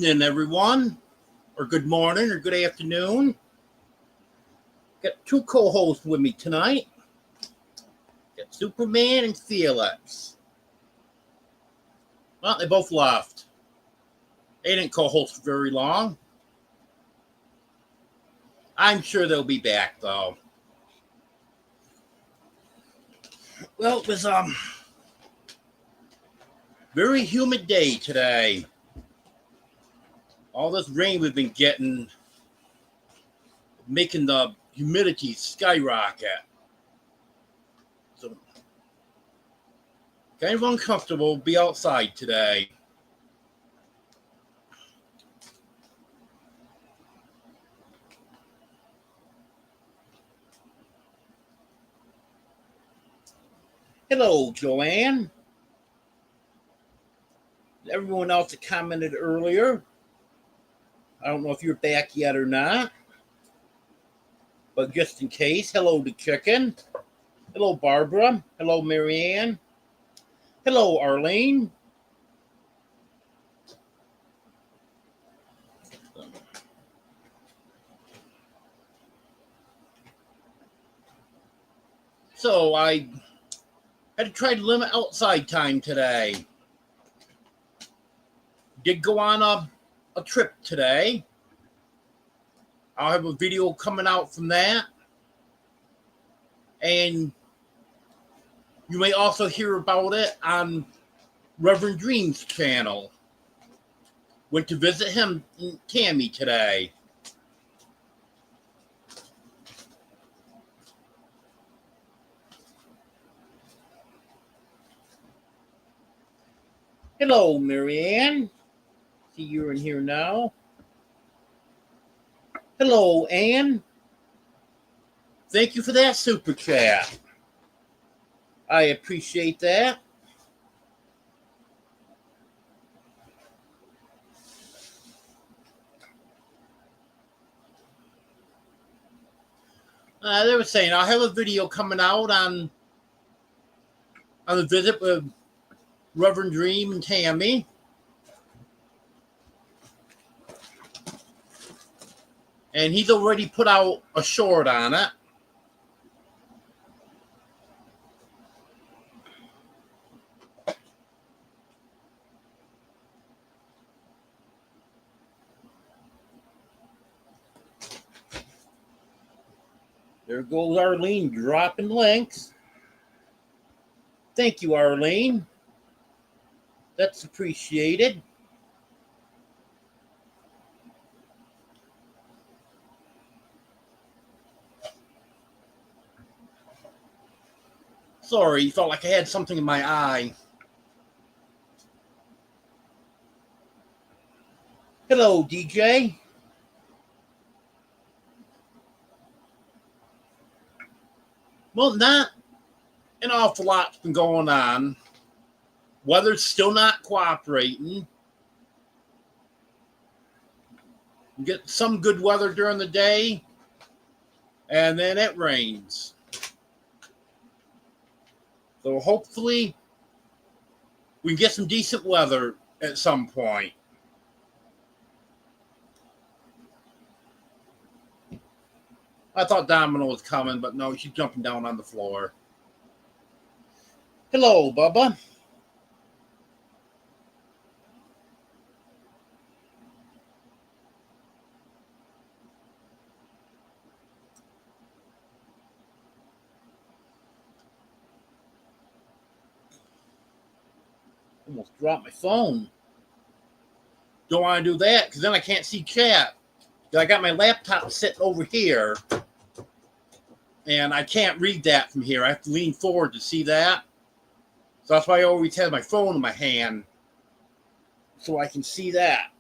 evening, everyone, or good morning, or good afternoon. Got two co-hosts with me tonight. Got Superman and Felix. Well, they both left. They didn't co-host for very long. I'm sure they'll be back, though. Well, it was very humid day today. All this rain we've been getting, making the humidity skyrocket. So, kind of uncomfortable to be outside today. Hello, Joanne. Everyone else that commented earlier. I don't know if you're back yet or not. But just in case, hello to Chicken. Hello, Barbara. Hello, Marianne. Hello, Arlene. So I had to try to limit outside time today. Did go on a trip today. I'll have a video coming out from that. And you may also hear about it on Reverend Dream's channel. Went to visit him in Tammy today. Hello, Marianne. See you're in here now. Hello, Anne. Thank you for that super chat. I appreciate that. They were saying I'll have a video coming out on the visit with Reverend Dream and Tammy. And he's already put out a short on it. There goes Arlene dropping links. Thank you, Arlene. That's appreciated. Sorry, felt like I had something in my eye. Hello, DJ. Well, not an awful lot's been going on. Weather's still not cooperating. You get some good weather during the day, and then it rains. So hopefully we can get some decent weather at some point. I thought Domino was coming, but no, she's jumping down on the floor. Hello, Bubba. Almost dropped my phone. Don't want to do that because then I can't see chat. I got my laptop sitting over here, and I can't read that from here. I have to lean forward to see that. So that's why I always have my phone in my hand so I can see that.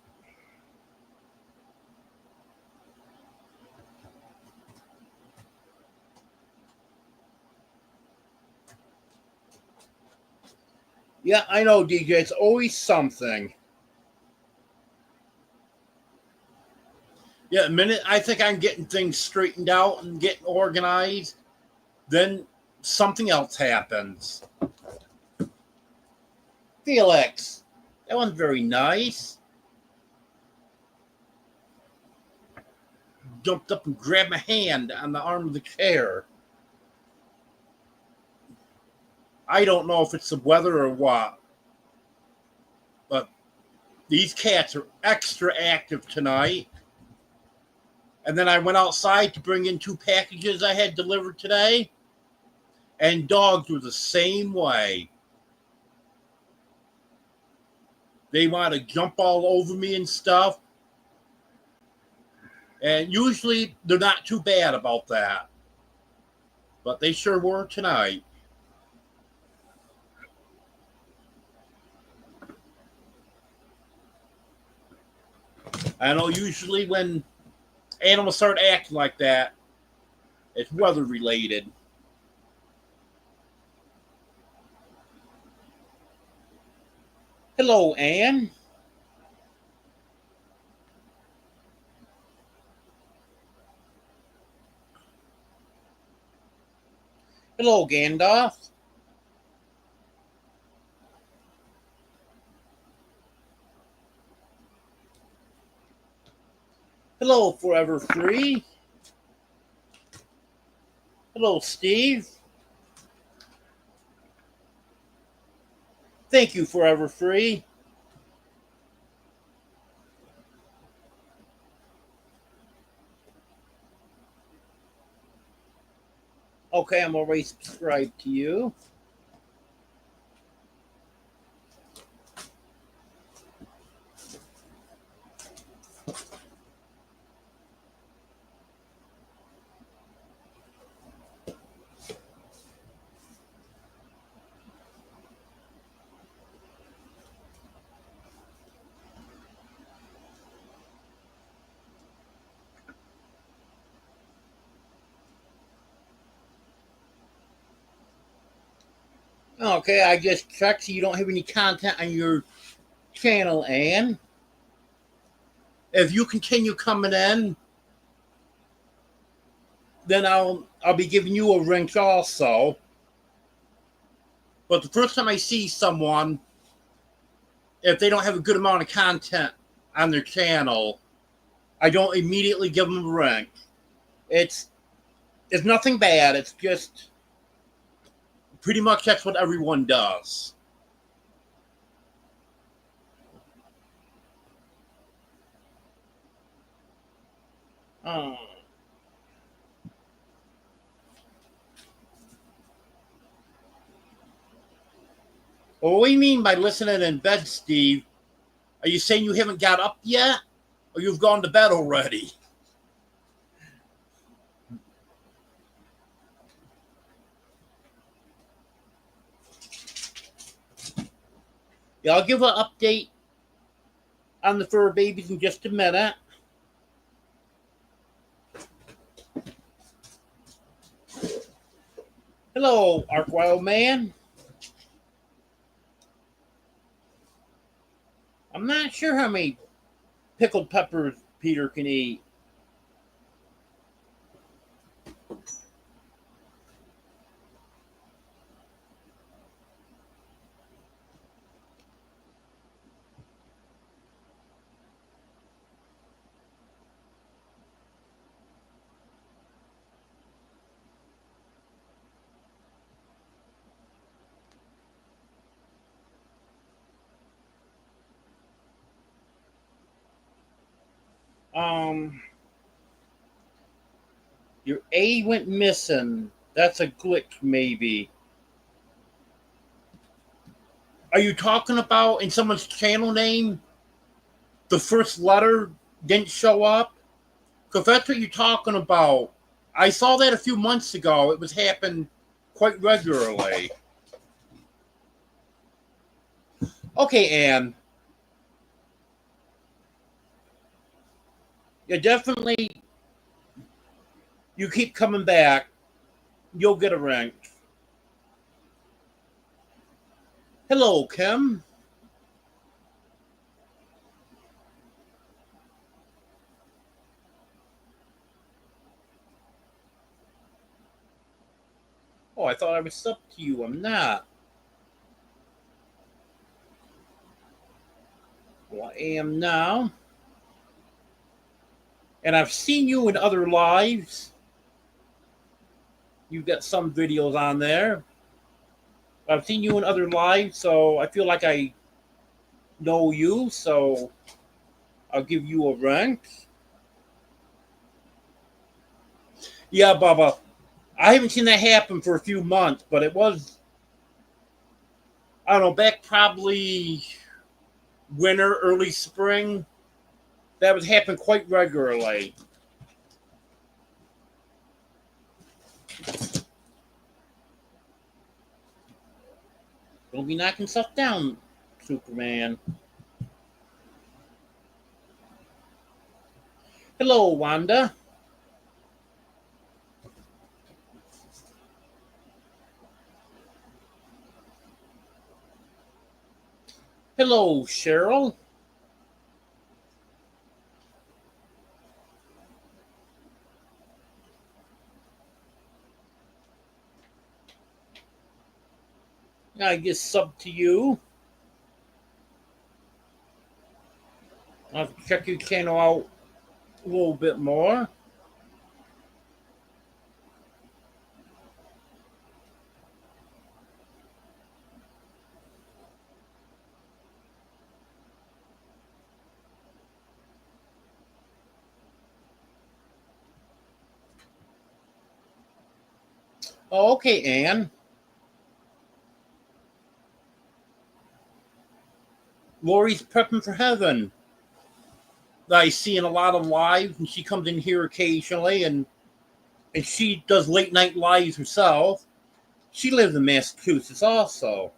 Yeah, I know, DJ. It's always something. Yeah, the minute I think I'm getting things straightened out and getting organized, then something else happens. Felix, that one's very nice. jumped up and grabbed my hand on the arm of the chair. I don't know if it's the weather or what, but these cats are extra active tonight. And then I went outside to bring in 2 packages I had delivered today, and dogs were the same way. They want to jump all over me and stuff. And usually they're not too bad about that. But they sure were tonight. I know usually when animals start acting like that, it's weather related. Hello, Anne. Hello, Gandalf. Hello, Forever Free. Hello, Steve. Thank you, Forever Free. Okay, I'm already subscribed to you. Okay, I just checked so you don't have any content on your channel, Anne. If you continue coming in, then I'll be giving you a link also. But the first time I see someone, if they don't have a good amount of content on their channel, I don't immediately give them a rank. It's nothing bad. It's just pretty much that's what everyone does. Oh. Well, what do you mean by listening in bed, Steve? Are you saying you haven't got up yet? Or you've gone to bed already? Yeah, I'll give an update on the fur babies in just a minute. Hello, Arkwild Man. I'm not sure how many pickled peppers Peter can eat. Um, your A went missing. That's a glitch, maybe. Are you talking about in someone's channel name? The first letter didn't show up? Because that's what you're talking about. I saw that a few months ago. It was happening quite regularly. Okay, Anne. Yeah, definitely. You keep coming back. You'll get a rank. Hello, Kim. Oh, I thought I was up to you. I'm not. Well, I am now. And I've seen you in other lives. You've got some videos on there. I've seen you in other lives, so I feel like I know you, so I'll give you a rank. Yeah, Bubba. I haven't seen that happen for a few months, but it was, I don't know, back probably winter, early spring. That would happen quite regularly. Don't be knocking stuff down, Superman. Hello, Wanda. Hello, Cheryl. I guess sub to you. I'll check your channel out a little bit more. Oh, okay, Anne. Lori's prepping for heaven. I see in a lot of lives, and she comes in here occasionally, and she does late night lives herself. She lives in Massachusetts also.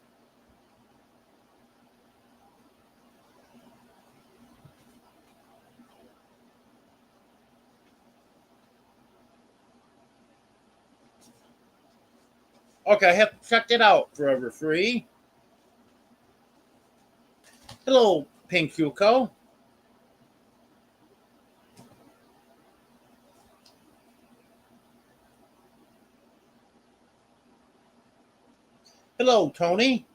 Okay, I have to check it out. Forever Free. Hello, Pink Yuko. Hello, Tony.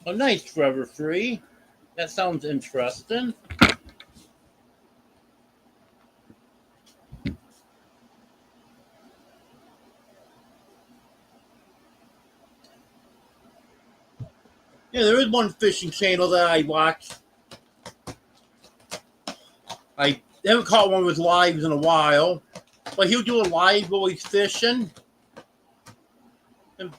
Oh, nice, Forever Free. That sounds interesting. Yeah, there is one fishing channel that I watch. I haven't caught one with lives in a while, but he'll do a live while he's fishing. And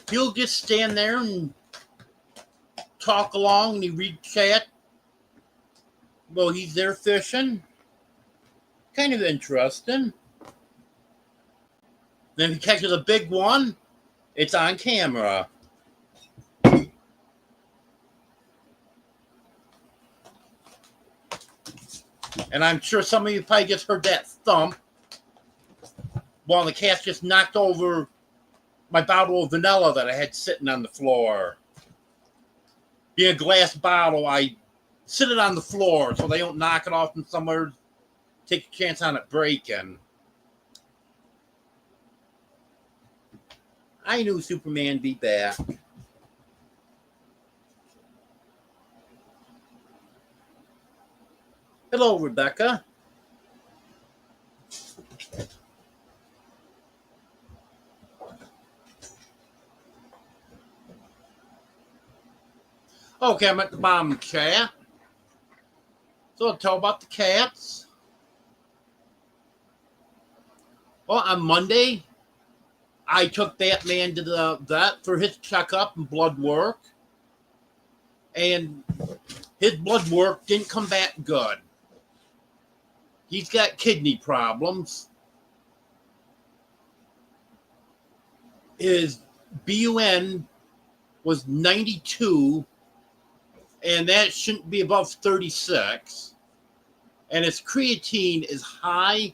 he'll just stand there and talk along and he read chat while he's there fishing. Kind of interesting. Then if he catches a big one, it's on camera. And I'm sure some of you probably just heard that thump while the cat just knocked over my bottle of vanilla that I had sitting on the floor. Being a glass bottle, I sit it on the floor so they don't knock it off and somewhere, take a chance on it breaking. I knew Superman'd be back. Hello, Rebecca. Okay, I'm at the bottom of the chat. So I'll tell about the cats. Well, on Monday, I took that man to the vet for his checkup and blood work. And his blood work didn't come back good. He's got kidney problems. His BUN was 92, and that shouldn't be above 36. And his creatine is high,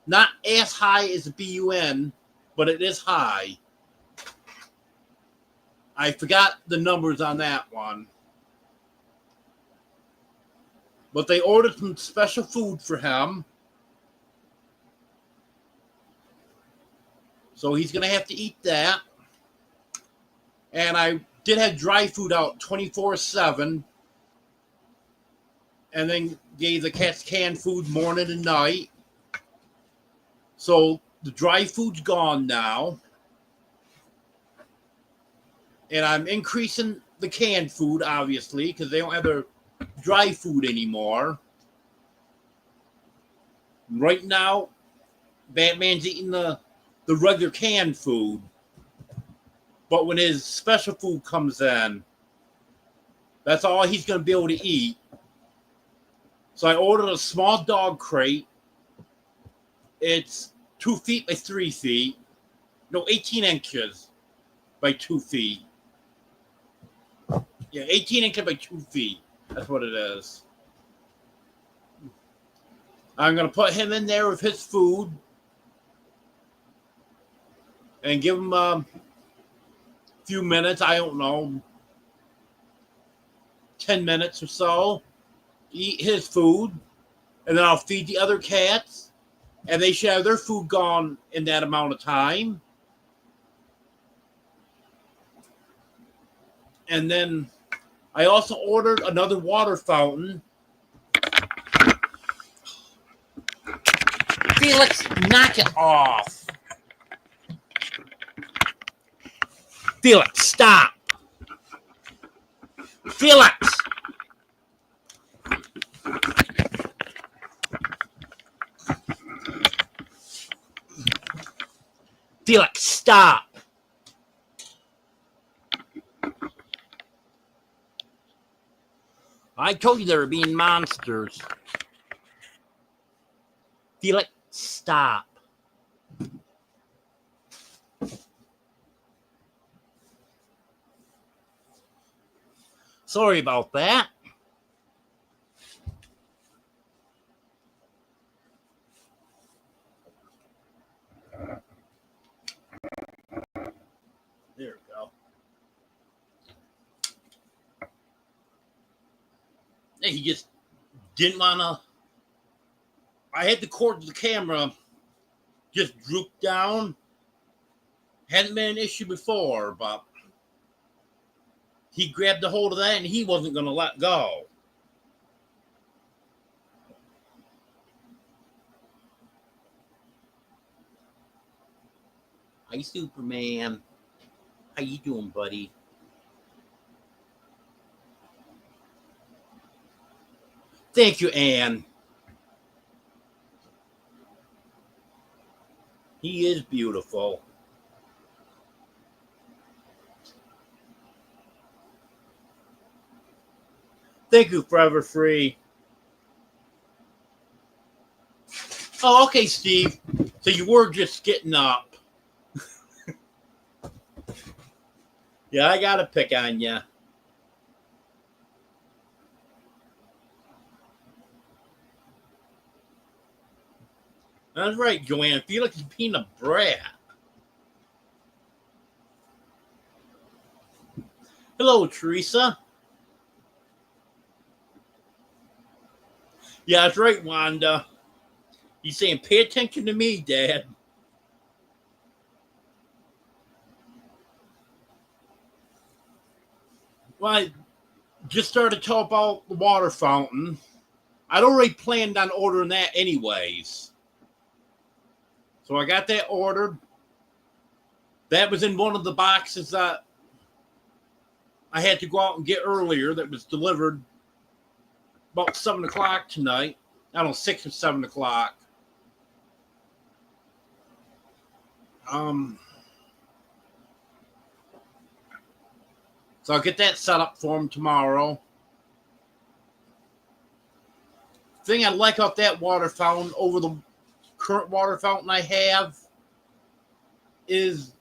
Not as high as the BUN, but it is high. I forgot the numbers on that one. But they ordered some special food for him. So he's going to have to eat that. And I did have dry food out 24/7. And then gave the cats canned food morning and night. So the dry food's gone now. And I'm increasing the canned food, obviously, because they don't have their dry food anymore. Right now, Batman's eating the regular canned food. But when his special food comes in, that's all he's going to be able to eat. So I ordered a small dog crate. It's 2 feet by 3 feet. No, 18 inches by 2 feet. Yeah, 18 inches by 2 feet. That's what it is. I'm going to put him in there with his food and give him a few minutes. I don't know, 10 minutes or so. Eat his food. And then I'll feed the other cats. And they should have their food gone in that amount of time. And then I also ordered another water fountain. Felix, knock it off. Felix, stop. Felix. Felix, stop. I told you they were being monsters. Felix, stop. Sorry about that. There we go. He just didn't want to. I had the cord to the camera just drooped down. Hadn't been an issue before, but he grabbed a hold of that and he wasn't going to let go. Hi, Superman. How you doing, buddy? Thank you, Anne. He is beautiful. Thank you, Forever Free. Oh, okay, Steve. So you were just getting up. Yeah, I got to pick on you. That's right, Joanne. Felix is being a brat. Hello, Teresa. Yeah, that's right, Wanda. He's saying, pay attention to me, Dad. Well, I just started to talk about the water fountain. I'd already planned on ordering that anyways. So I got that ordered. That was in one of the boxes that I had to go out and get earlier that was delivered about 7 o'clock tonight. I don't know, 6 or 7 o'clock. So I'll get that set up for him tomorrow. Thing I like about that water fountain over the current water fountain I have is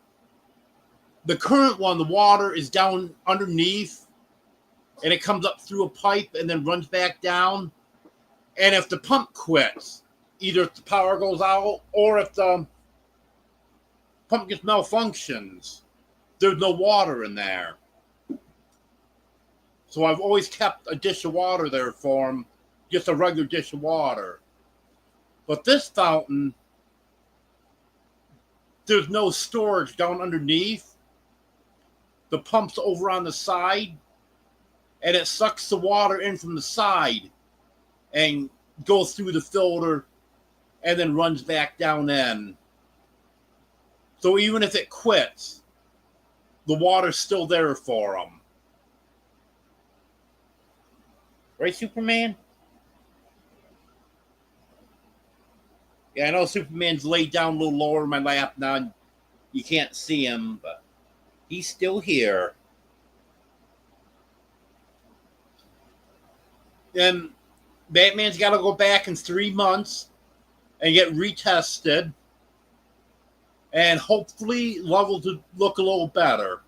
the current one, the water is down underneath and it comes up through a pipe and then runs back down. And if the pump quits, either if the power goes out or if the pump gets malfunctions. There's no water in there. So I've always kept a dish of water there for him, just a regular dish of water. But this fountain, there's no storage down underneath. The pump's over on the side, and it sucks the water in from the side and goes through the filter and then runs back down in. So even if it quits, the water's still there for them. Right, Superman? Yeah, I know Superman's laid down a little lower in my lap now. You can't see him, but he's still here. And Batman's got to go back in 3 months and get retested. And hopefully levels will look a little better.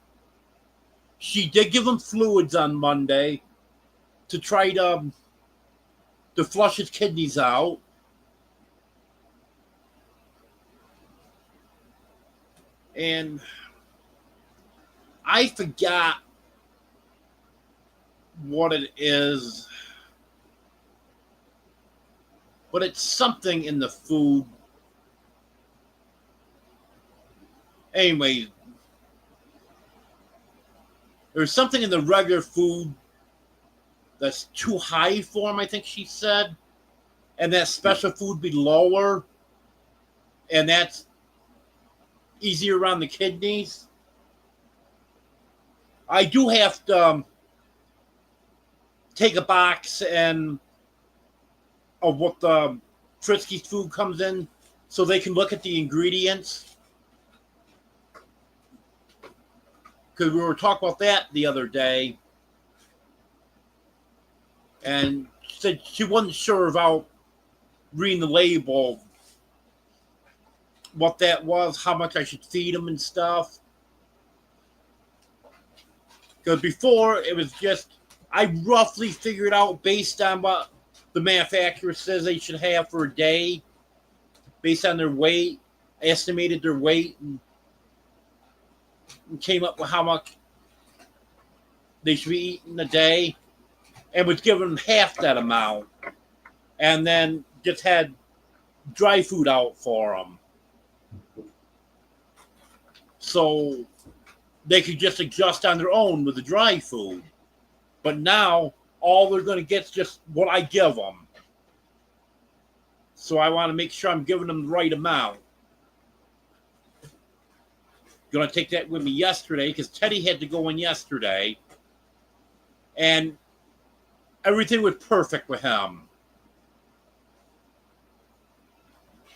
She did give him fluids on Monday to try to flush his kidneys out. And I forgot what it is, but it's something in the food. Anyway, there's something in the regular food that's too high for him, I think she said. And that special food be lower. And that's easier around the kidneys. I do have to take a box and of what the Friskies food comes in so they can look at the ingredients. Because we were talking about that the other day. And she said she wasn't sure about reading the label, what that was, how much I should feed them and stuff. Because before, it was just, I roughly figured out based on what the manufacturer says they should have for a day, based on their weight, estimated their weight, and came up with how much they should be eating a day, and was giving them half that amount, and then just had dry food out for them. So they could just adjust on their own with the dry food. But now, all they're going to get is just what I give them. So I want to make sure I'm giving them the right amount. Going to take that with me yesterday because Teddy had to go in yesterday. And everything was perfect with him.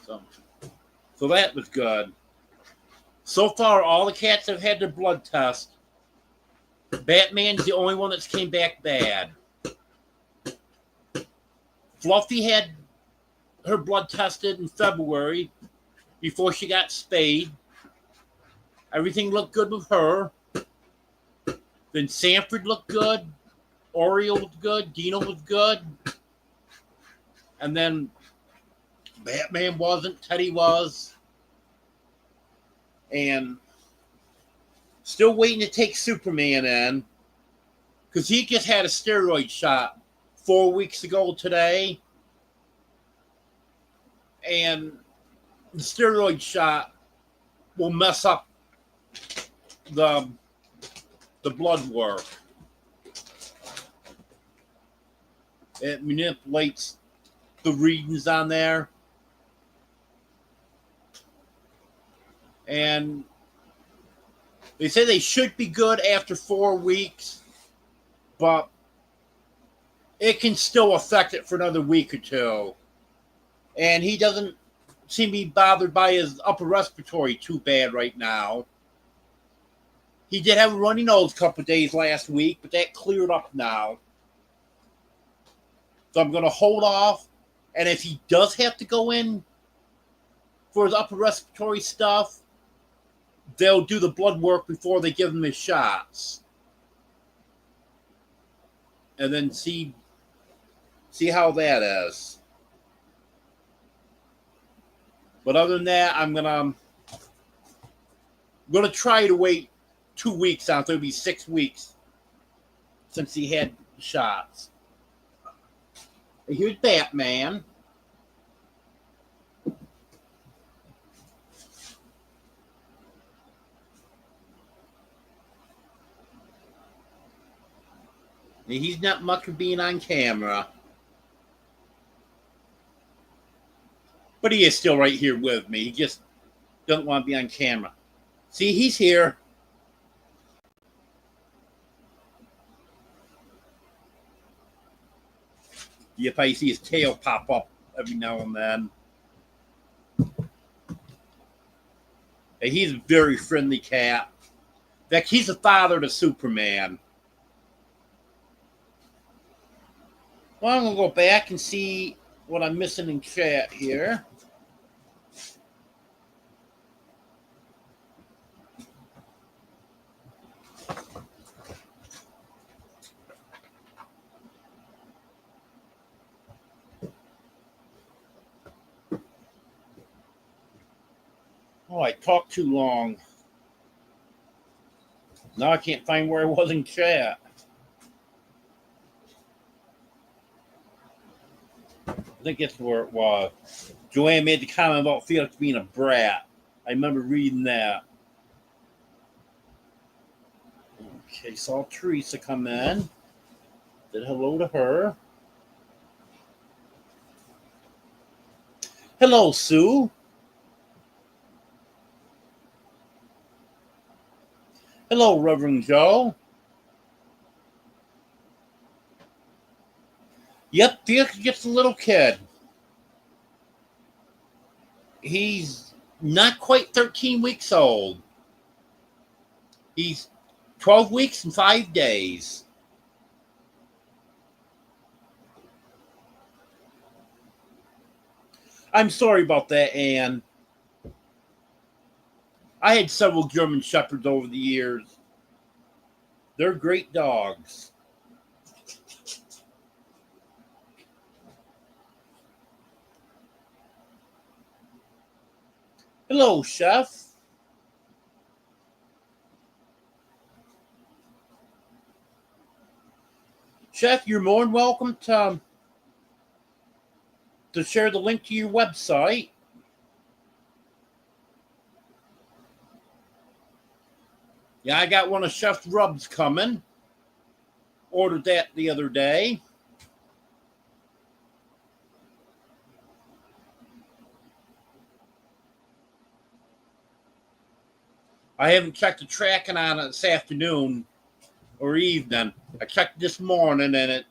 So that was good. So far, all the cats have had their blood test. Batman's the only one that's came back bad. Fluffy had her blood tested in February before she got spayed. Everything looked good with her. Then Sanford looked good. Oreo was good. Dino was good. And then Batman wasn't. Teddy was. And still waiting to take Superman in because he just had a steroid shot 4 weeks ago today. And the steroid shot will mess up the blood work. It manipulates the readings on there. And they say they should be good after 4 weeks, but it can still affect it for another week or two. And he doesn't seem to be bothered by his upper respiratory too bad right now. He did have a runny nose a couple of days last week, but that cleared up now. So I'm going to hold off. And if he does have to go in for his upper respiratory stuff, they'll do the blood work before they give him his shots. And then see how that is. But other than that, I'm gonna try to wait 2 weeks out. It'll be 6 weeks since he had shots. And here's Batman. And he's not much for being on camera. But he is still right here with me. He just doesn't want to be on camera. See, he's here. If I see his tail pop up every now and then. And he's a very friendly cat. In fact, he's the father to Superman. Well, I'm going to go back and see what I'm missing in chat here. Oh, I talked too long. Now I can't find where I was in chat. I think that's where it was. Joanne made the comment about Felix being a brat. I remember reading that. Okay, saw Teresa come in. Said hello to her. Hello, Sue. Hello, Reverend Joe. Yep, Felix is just a little kid. He's not quite 13 weeks old. He's 12 weeks and 5 days. I'm sorry about that, Anne. I had several German Shepherds over the years. They're great dogs. Hello, Chef. Chef, you're more than welcome to share the link to your website. Yeah, I got one of Chef's rubs coming. Ordered that the other day. I haven't checked the tracking on it this afternoon or evening. I checked this morning and it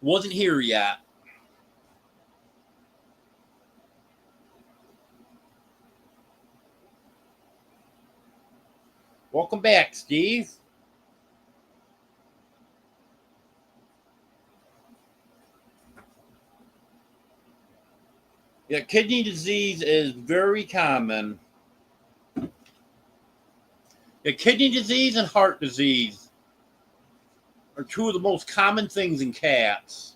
wasn't here yet. Welcome back, Steve. Yeah, kidney disease is very common. Yeah, kidney disease and heart disease are two of the most common things in cats.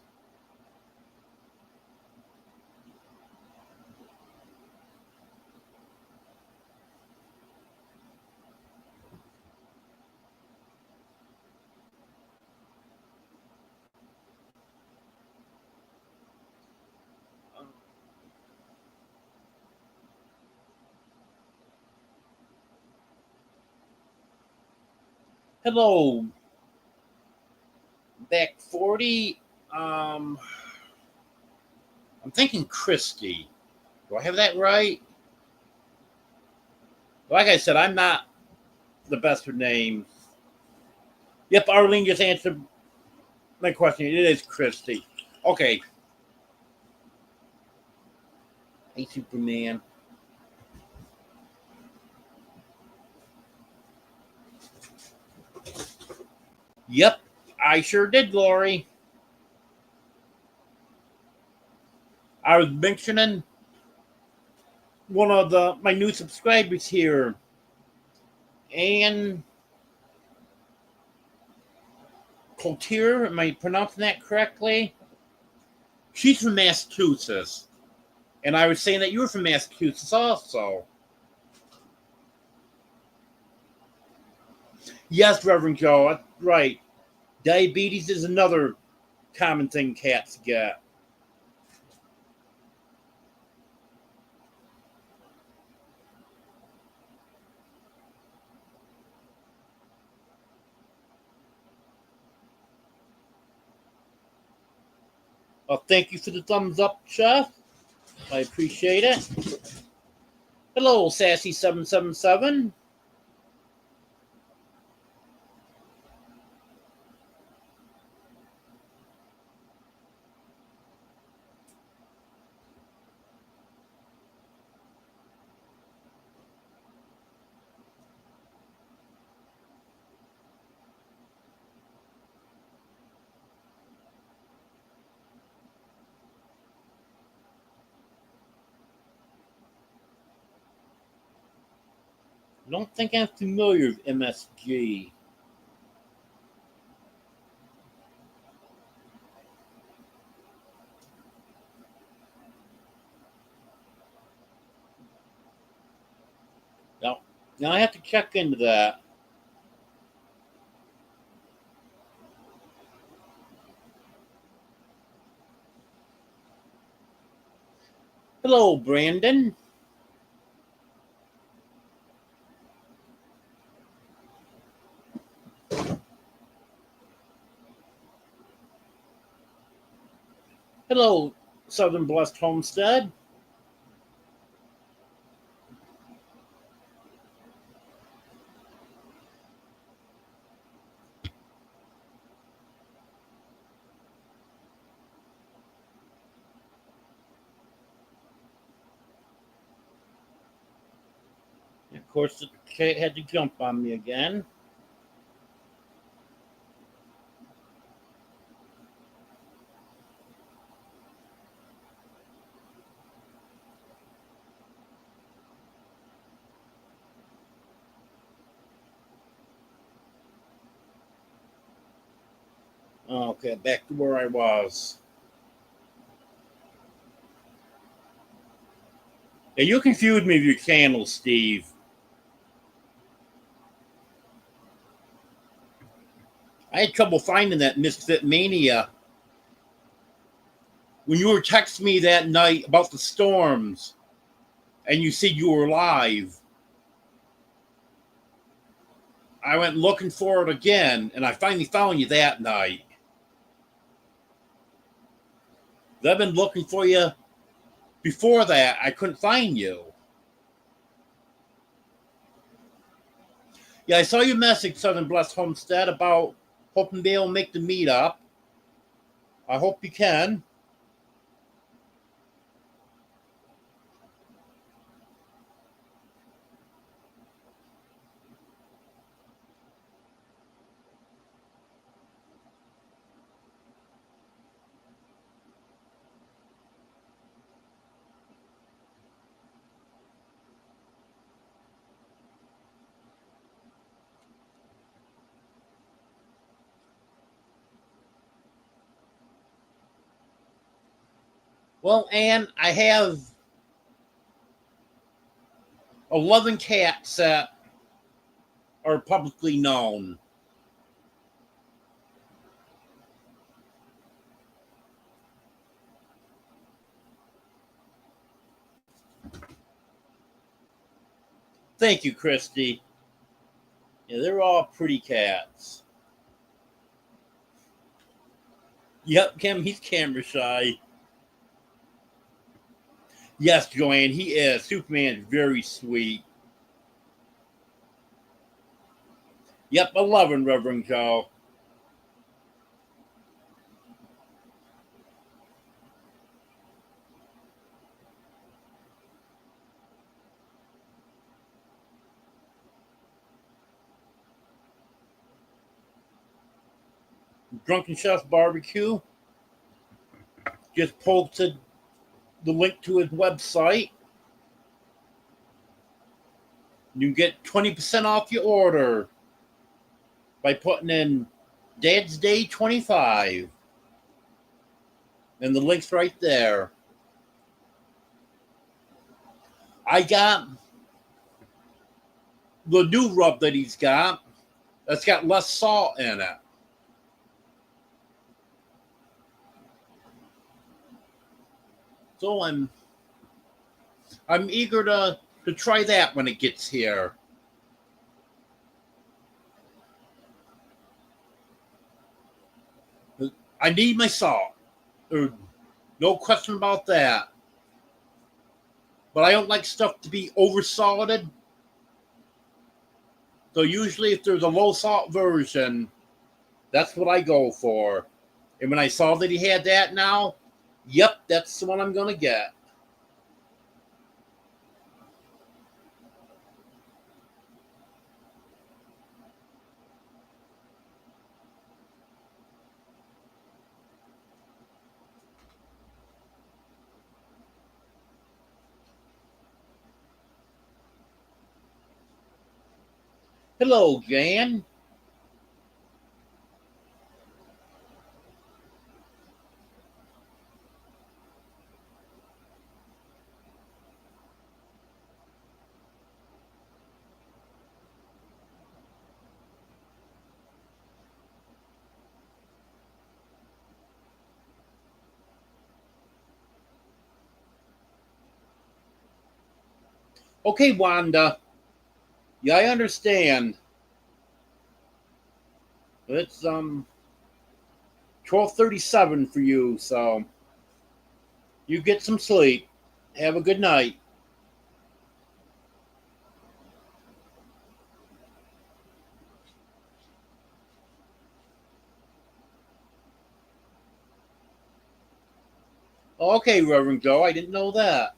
Hello, back 40. I'm thinking Christy. Do I have that right? Like I said, I'm not the best with names. Yep, Arlene just answered my question. It is Christy. Okay. Hey, Superman. Yep, I sure did, Lori. I was mentioning one of my new subscribers here, Anne Coulter. Am I pronouncing that correctly? She's from Massachusetts. And I was saying that you were from Massachusetts also. Yes, Reverend Joe, that's right. Diabetes is another common thing cats get. Well, thank you for the thumbs up, Chef. I appreciate it. Hello, Sassy777. I don't think I'm familiar with MSG. No, now I have to check into that. Hello, Brandon. Hello, Southern Blessed Homestead. Of course, the cat had to jump on me again. Okay, back to where I was. Yeah, you confused me with your channel, Steve. I had trouble finding that Misfit Mania. When you were texting me that night about the storms and you said you were live, I went looking for it again and I finally found you that night. I've been looking for you before that. I couldn't find you. Yeah, I saw your message, Southern Blessed Homestead, about hoping to be able to make the meetup. I hope you can. Well, Anne, I have 11 cats that are publicly known. Thank you, Christy. Yeah, they're all pretty cats. Yep, Kim, he's camera shy. Yes, Joanne, he is. Superman's very sweet. Yep, I love him, Reverend Joe. Drunken Chef Barbecue just posted the link to his website. You can get 20% off your order by putting in Dad's Day 25. And the link's right there. I got the new rub that he's got that's got less salt in it. So I'm eager to try that when it gets here. I need my salt. No question about that. But I don't like stuff to be over salted. So usually if there's a low salt version, that's what I go for. And when I saw that he had that now, yep, that's the one I'm going to get. Hello, Jan. Okay, Wanda. Yeah, I understand. It's 12:37 for you, so you get some sleep. Have a good night. Okay, Reverend Joe, I didn't know that.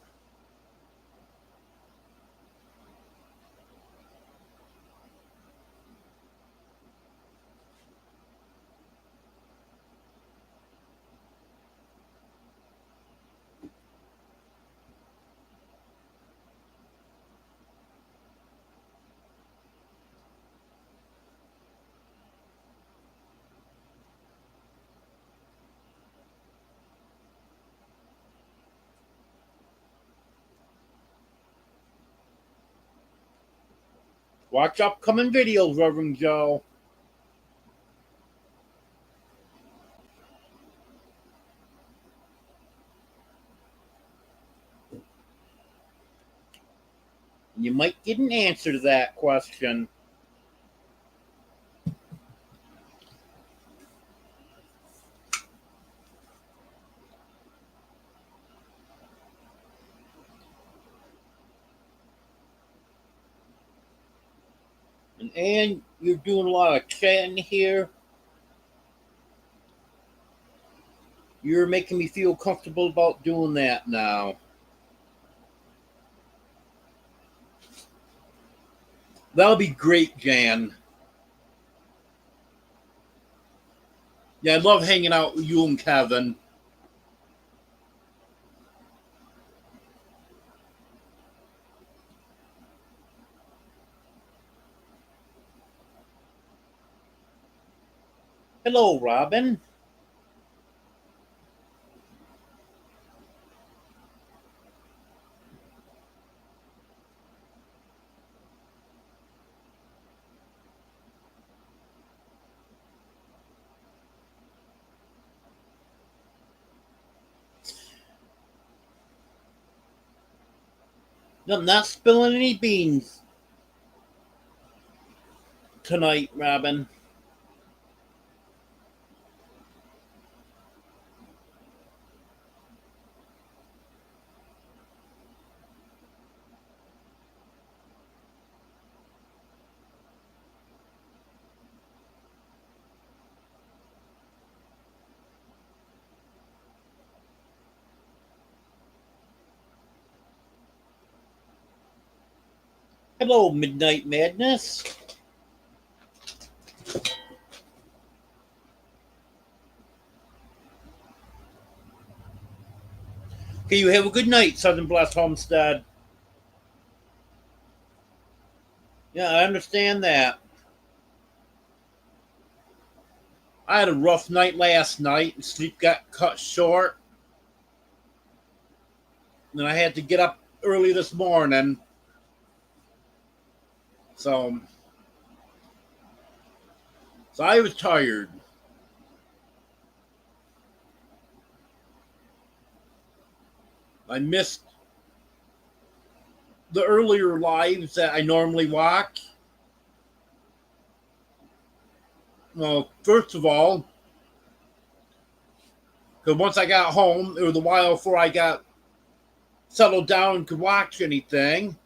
Watch upcoming videos, Reverend Joe. You might get an answer to that question. And you're doing a lot of chatting here. You're making me feel comfortable about doing that now. That'll be great, Jan. Yeah, I love hanging out with you and Kevin. Hello, Robin. I'm not spilling any beans tonight, Robin. Hello, Midnight Madness. Okay, you have a good night, Southern Blessed Homestead. Yeah, I understand that. I had a rough night last night, and sleep got cut short. And I had to get up early this morning. So I was tired. I missed the earlier lives that I normally watch. Well, first of all, because once I got home, it was a while before I got settled down and could watch anything.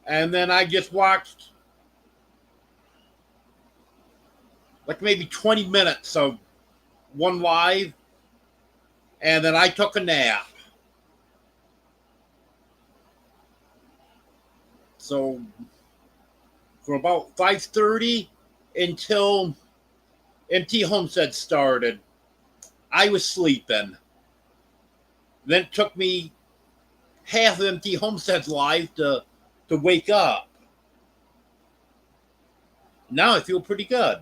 And then I just watched like maybe 20 minutes of one live, and then I took a nap. So from about 5:30 until MT Homestead started, I was sleeping. Then it took me half of MT Homestead's life to wake up. Now I feel pretty good.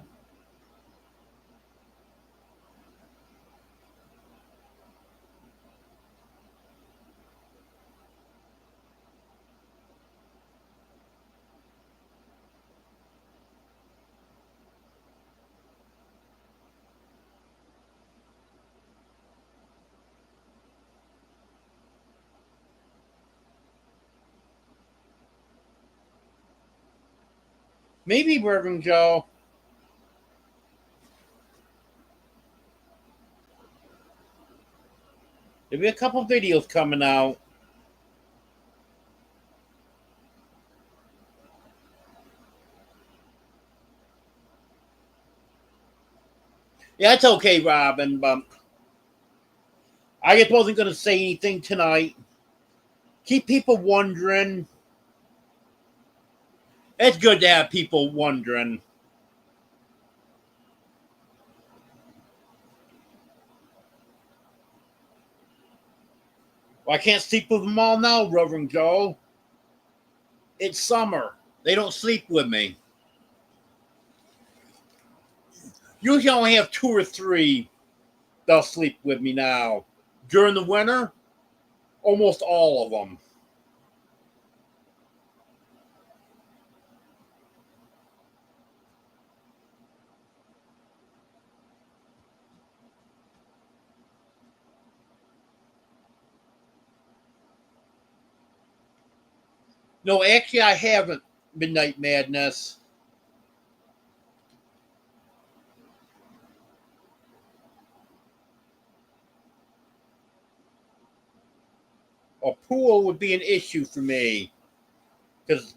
Maybe, Reverend Joe. There'll be a couple videos coming out. Yeah, it's okay, Robin. I just wasn't going to say anything tonight. Keep people wondering. It's good to have people wondering. Well, I can't sleep with them all now, Reverend Joe. It's summer. They don't sleep with me. Usually I only have two or three that'll sleep with me now. During the winter, almost all of them. No, actually, I haven't. Midnight Madness. A pool would be an issue for me because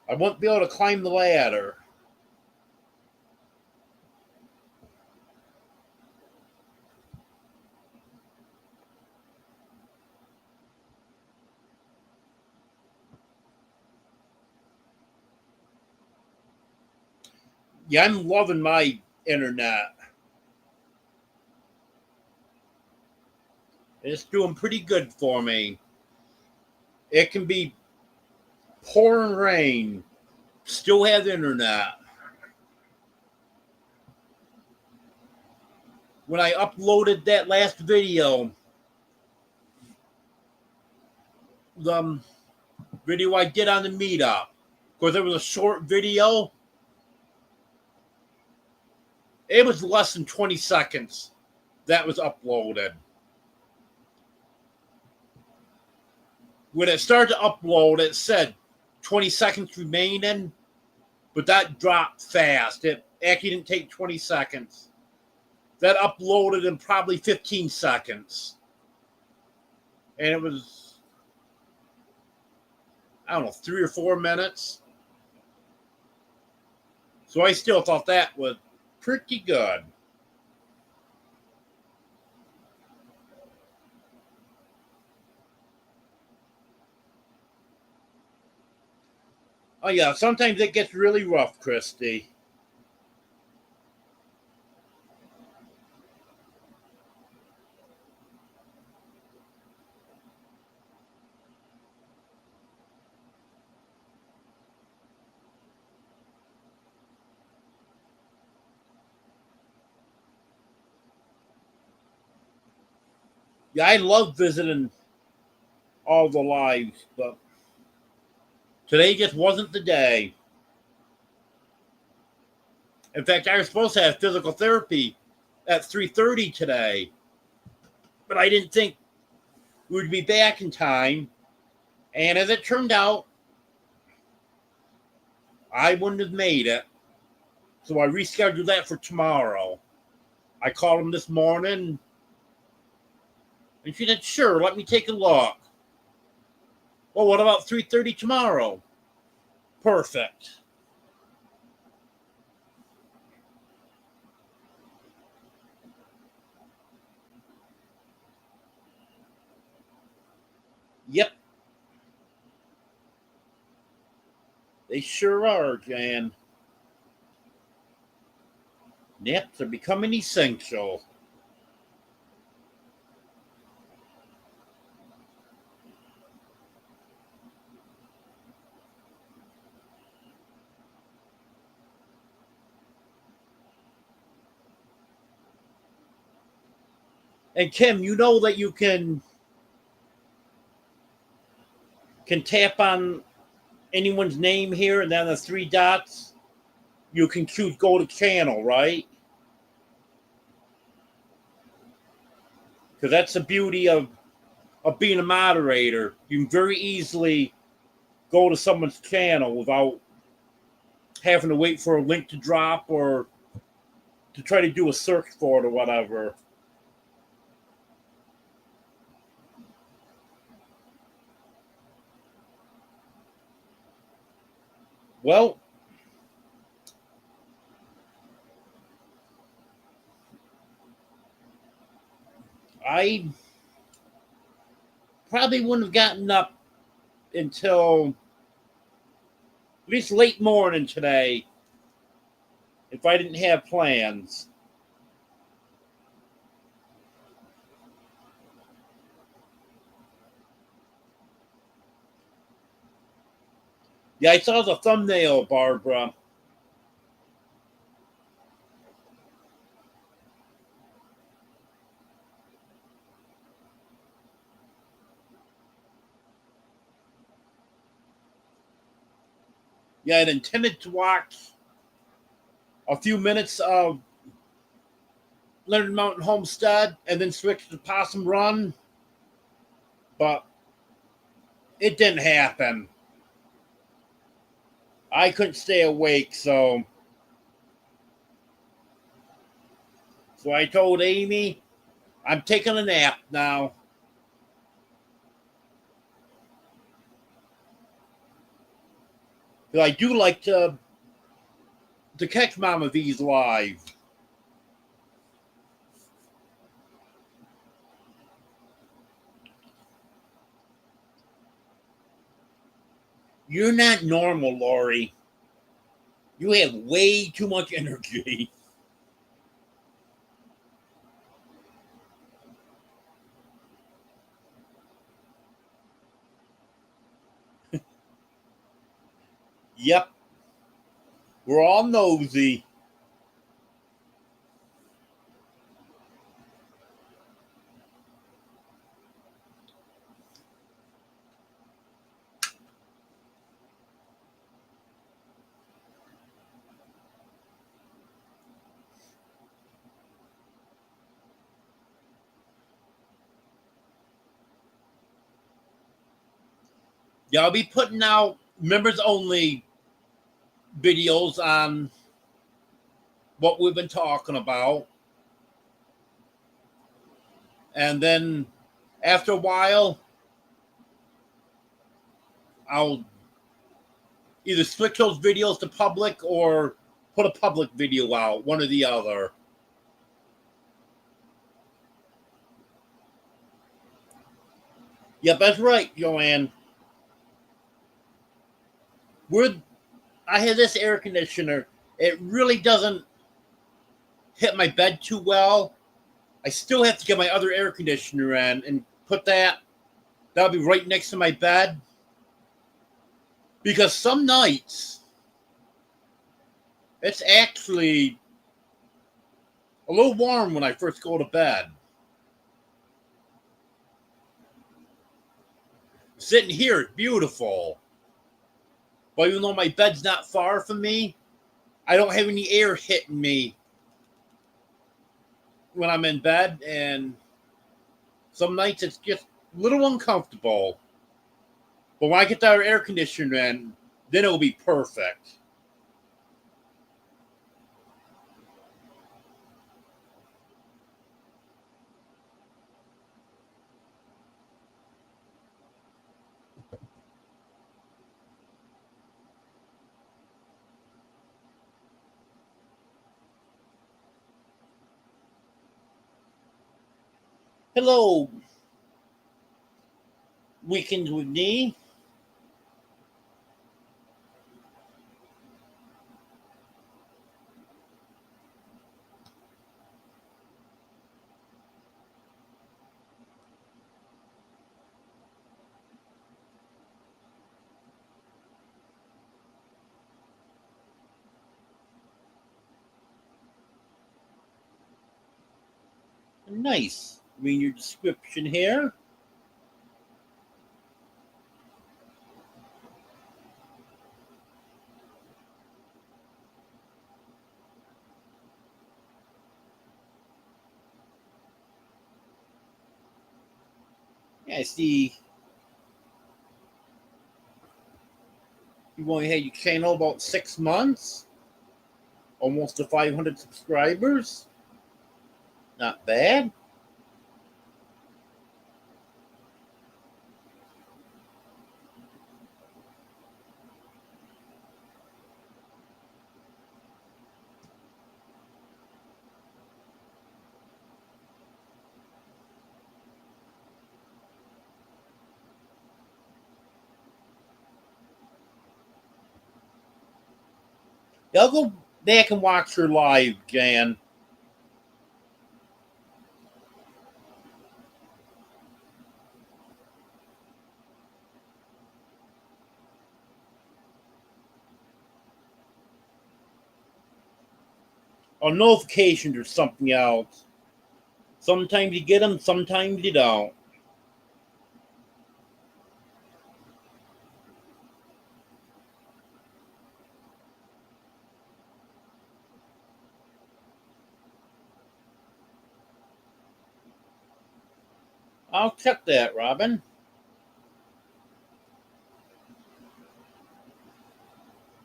I won't be able to climb the ladder. Yeah, I'm loving my internet. It's doing pretty good for me. It can be pouring rain, still have internet. When I uploaded that last video, the video I did on the meetup, because it was a short video, it was less than 20 seconds that was uploaded. When it started to upload, it said 20 seconds remaining, but that dropped fast. It actually didn't take 20 seconds. That uploaded in probably 15 seconds. And it was, I don't know, 3 or 4 minutes. So I still thought that was pretty good. Oh, yeah, sometimes it gets really rough, Christy. Yeah, I love visiting all the lives, but today just wasn't the day. In fact, I was supposed to have physical therapy at 3:30 today, but I didn't think we would be back in time. And as it turned out, I wouldn't have made it. So I rescheduled that for tomorrow. I called him this morning, and she said, "Sure, let me take a look." Well, what about 3:30 tomorrow? Perfect. Yep, they sure are, Jan. Naps are becoming essential. And Kim, you know that you can tap on anyone's name here, and then the three dots. You can choose go to channel, right? Because that's the beauty of being a moderator. You can very easily go to someone's channel without having to wait for a link to drop or to try to do a search for it or whatever. Well, I probably wouldn't have gotten up until at least late morning today if I didn't have plans. Yeah, I saw the thumbnail, Barbara. Yeah, I'd intended to watch a few minutes of Leonard Mountain Homestead and then switch to Possum Run, but it didn't happen. I couldn't stay awake, so I told Amy I'm taking a nap now. Because I do like to catch Mama V's live. You're not normal, Lori. You have way too much energy. Yep, we're all nosy. Yeah, I'll be putting out members only videos on what we've been talking about. And then after a while, I'll either switch those videos to public or put a public video out, one or the other. Yep, that's right, Joanne. We're I have this air conditioner. It really doesn't hit my bed too well. I still have to get my other air conditioner in and put that. That'll be right next to my bed. Because some nights it's actually a little warm when I first go to bed. sitting here, it's beautiful. But even though my bed's not far from me, I don't have any air hitting me when I'm in bed, and some nights it's just a little uncomfortable. But when I get that air conditioner in, then it'll be perfect. Hello, Weekends with me. Nice. Read your description here. Yeah, I see you've only had your channel about 6 months. Almost to 500 subscribers. Not bad. Yeah, I'll go back and watch her live, Jan. On notifications or something else. Sometimes you get them, sometimes you don't. I'll check that, Robin.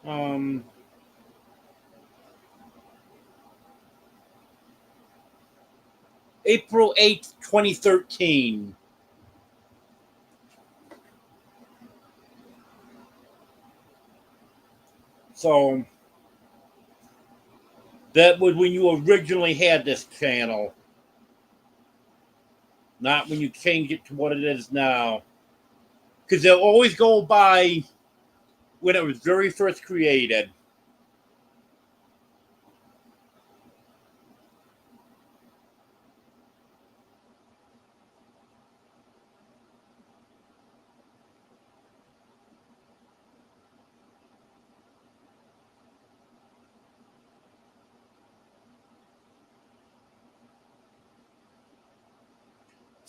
Um, April 8th, 2013. So that was when you originally had this channel, not when you changed it to what it is now. Because they'll always go by when it was very first created.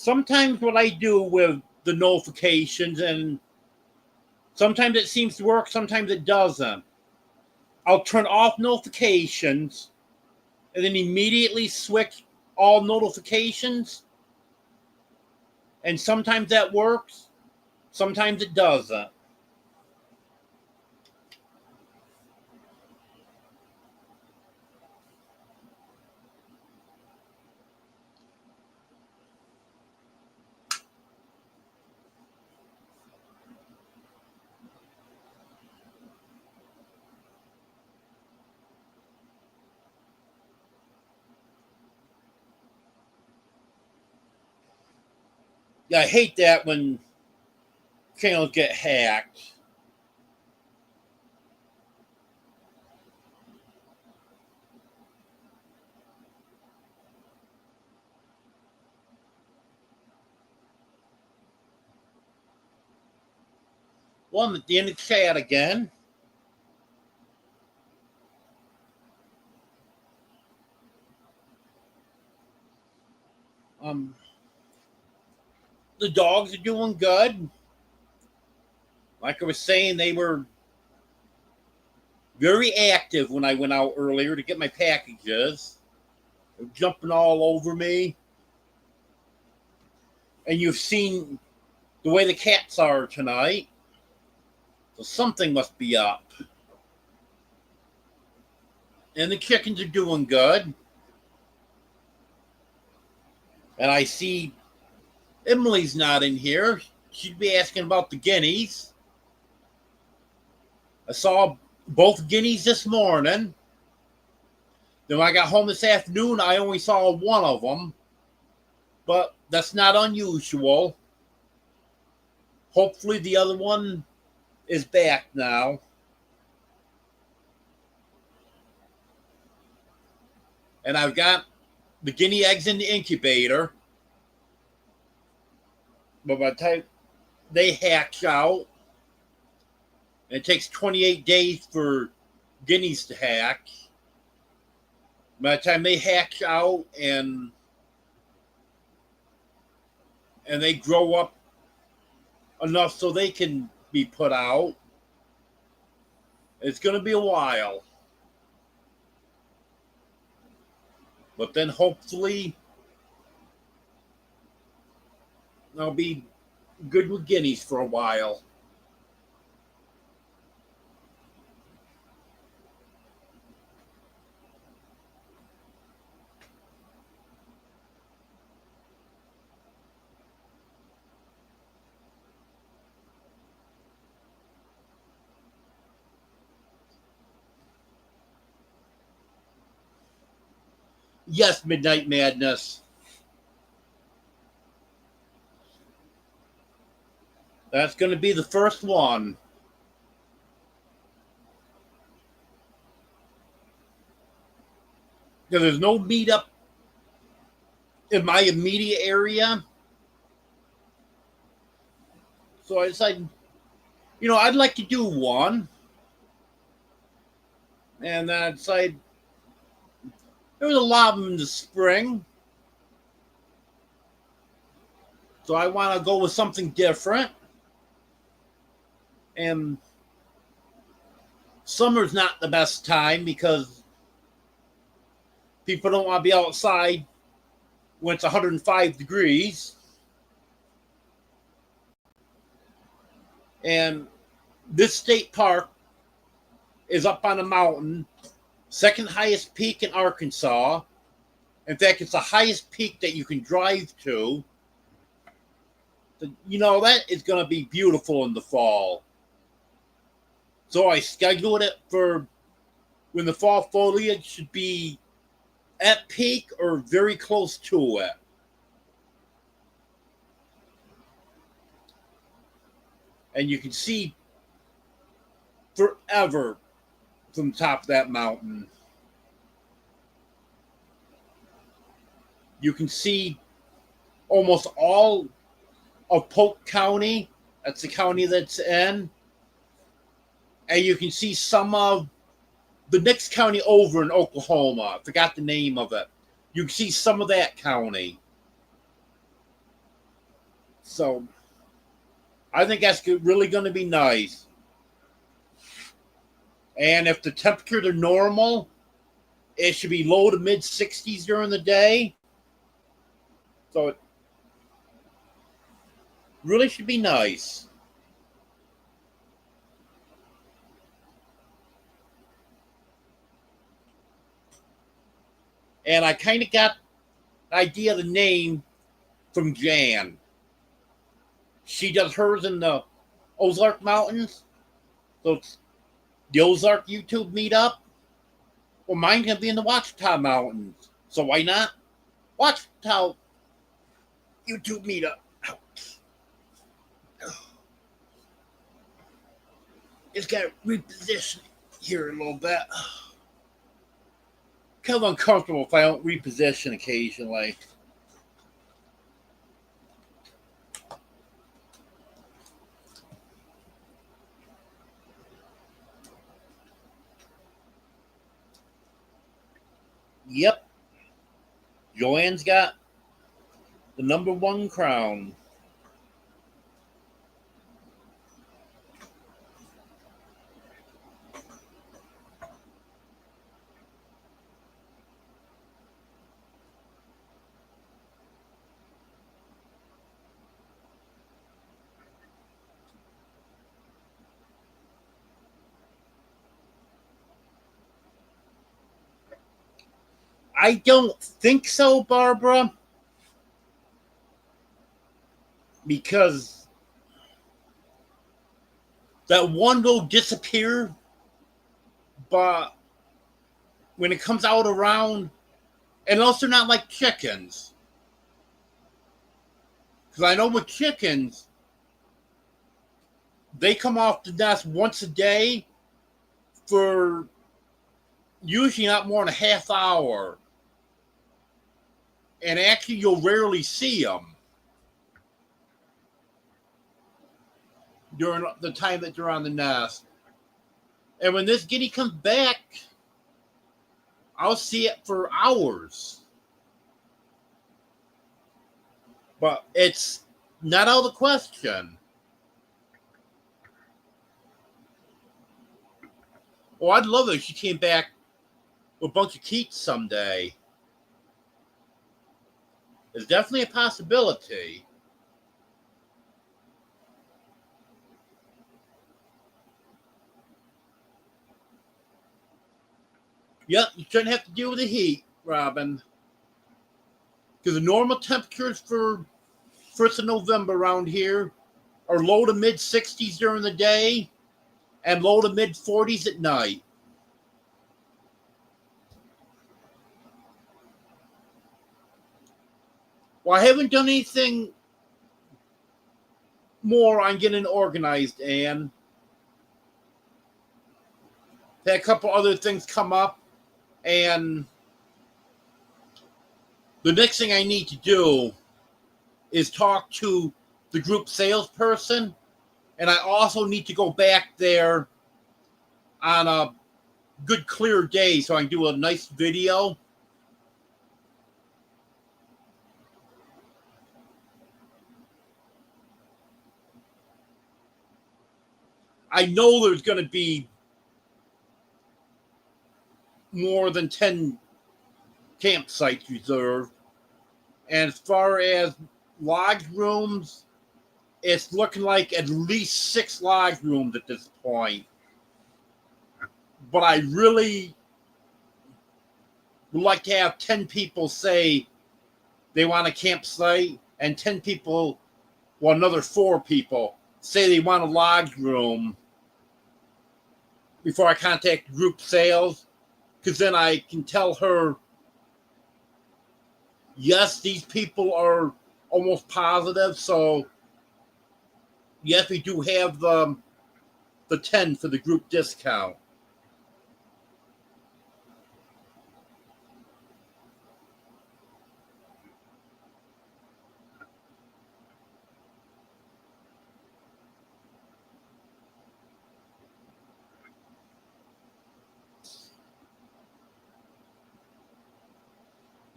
Sometimes what I do with the notifications, and sometimes it seems to work, sometimes it doesn't. I'll turn off notifications and then immediately switch all notifications. And sometimes that works, sometimes it doesn't. Yeah, I hate that when channels get hacked. Well, I'm at the end of the chat again. Um, the dogs are doing good. Like I was saying, they were very active when I went out earlier to get my packages. They're jumping all over me. And you've seen the way the cats are tonight. So something must be up. And the chickens are doing good. And I see Emily's not in here. She'd be asking about the guineas. I saw both guineas this morning. Then when I got home this afternoon, I only saw one of them. But that's not unusual. Hopefully the other one is back now. And I've got the guinea eggs in the incubator. But by the time they hatch out, and it takes 28 days for guineas to hatch. By the time they hatch out and they grow up enough so they can be put out, it's going to be a while. But then hopefully I'll be good with guineas for a while. Yes, Midnight Madness. That's going to be the first one. Because there's no meetup in my immediate area. So I decided, I'd like to do one. And then I decided there was a lot of them in the spring. So I want to go with something different. And summer's not the best time because people don't want to be outside when it's 105 degrees. And this state park is up on a mountain, second highest peak in Arkansas. In fact, it's the highest peak that you can drive to. That is going to be beautiful in the fall. So I scheduled it for when the fall foliage should be at peak or very close to it. And you can see forever from the top of that mountain. You can see almost all of Polk County. That's the county that's in. And you can see some of the next county over in Oklahoma. I forgot the name of it. You can see some of that county. So I think that's really going to be nice. And if the temperatures are normal, it should be low to mid 60s during the day. So it really should be nice. And I kind of got the idea of the name from Jan. She does hers in the Ozark Mountains. So it's the Ozark YouTube meetup. Well, mine's going to be in the Ouachita Mountains. So why not Ouachita YouTube meetup? It's got to reposition here a little bit. Kind of uncomfortable if I don't reposition occasionally. Yep. Joanne's got the number one crown. I don't think so, Barbara, because that one will disappear, but when it comes out around, unless they're not like chickens, because I know with chickens, they come off the nest once a day for usually not more than a half hour. And actually, you'll rarely see them during the time that they're on the nest. And when this guinea comes back, I'll see it for hours. But it's not out of the question. Oh, I'd love it if she came back with a bunch of teats someday. It's definitely a possibility. Yep, you shouldn't have to deal with the heat, Robin. Because the normal temperatures for 1st of November around here are low to mid 60s during the day and low to mid 40s at night. Well, I haven't done anything more on getting organized, Anne. Had a couple other things come up, and the next thing I need to do is talk to the group salesperson, and I also need to go back there on a good clear day so I can do a nice video. I know there's going to be more than 10 campsites reserved. And as far as lodge rooms, it's looking like at least 6 lodge rooms at this point. But I really would like to have 10 people say they want a campsite, and 10 people, well, another 4 people say they want a lodge room before I contact group sales, because then I can tell her, yes, these people are almost positive, so yes, we do have the 10 for the group discount.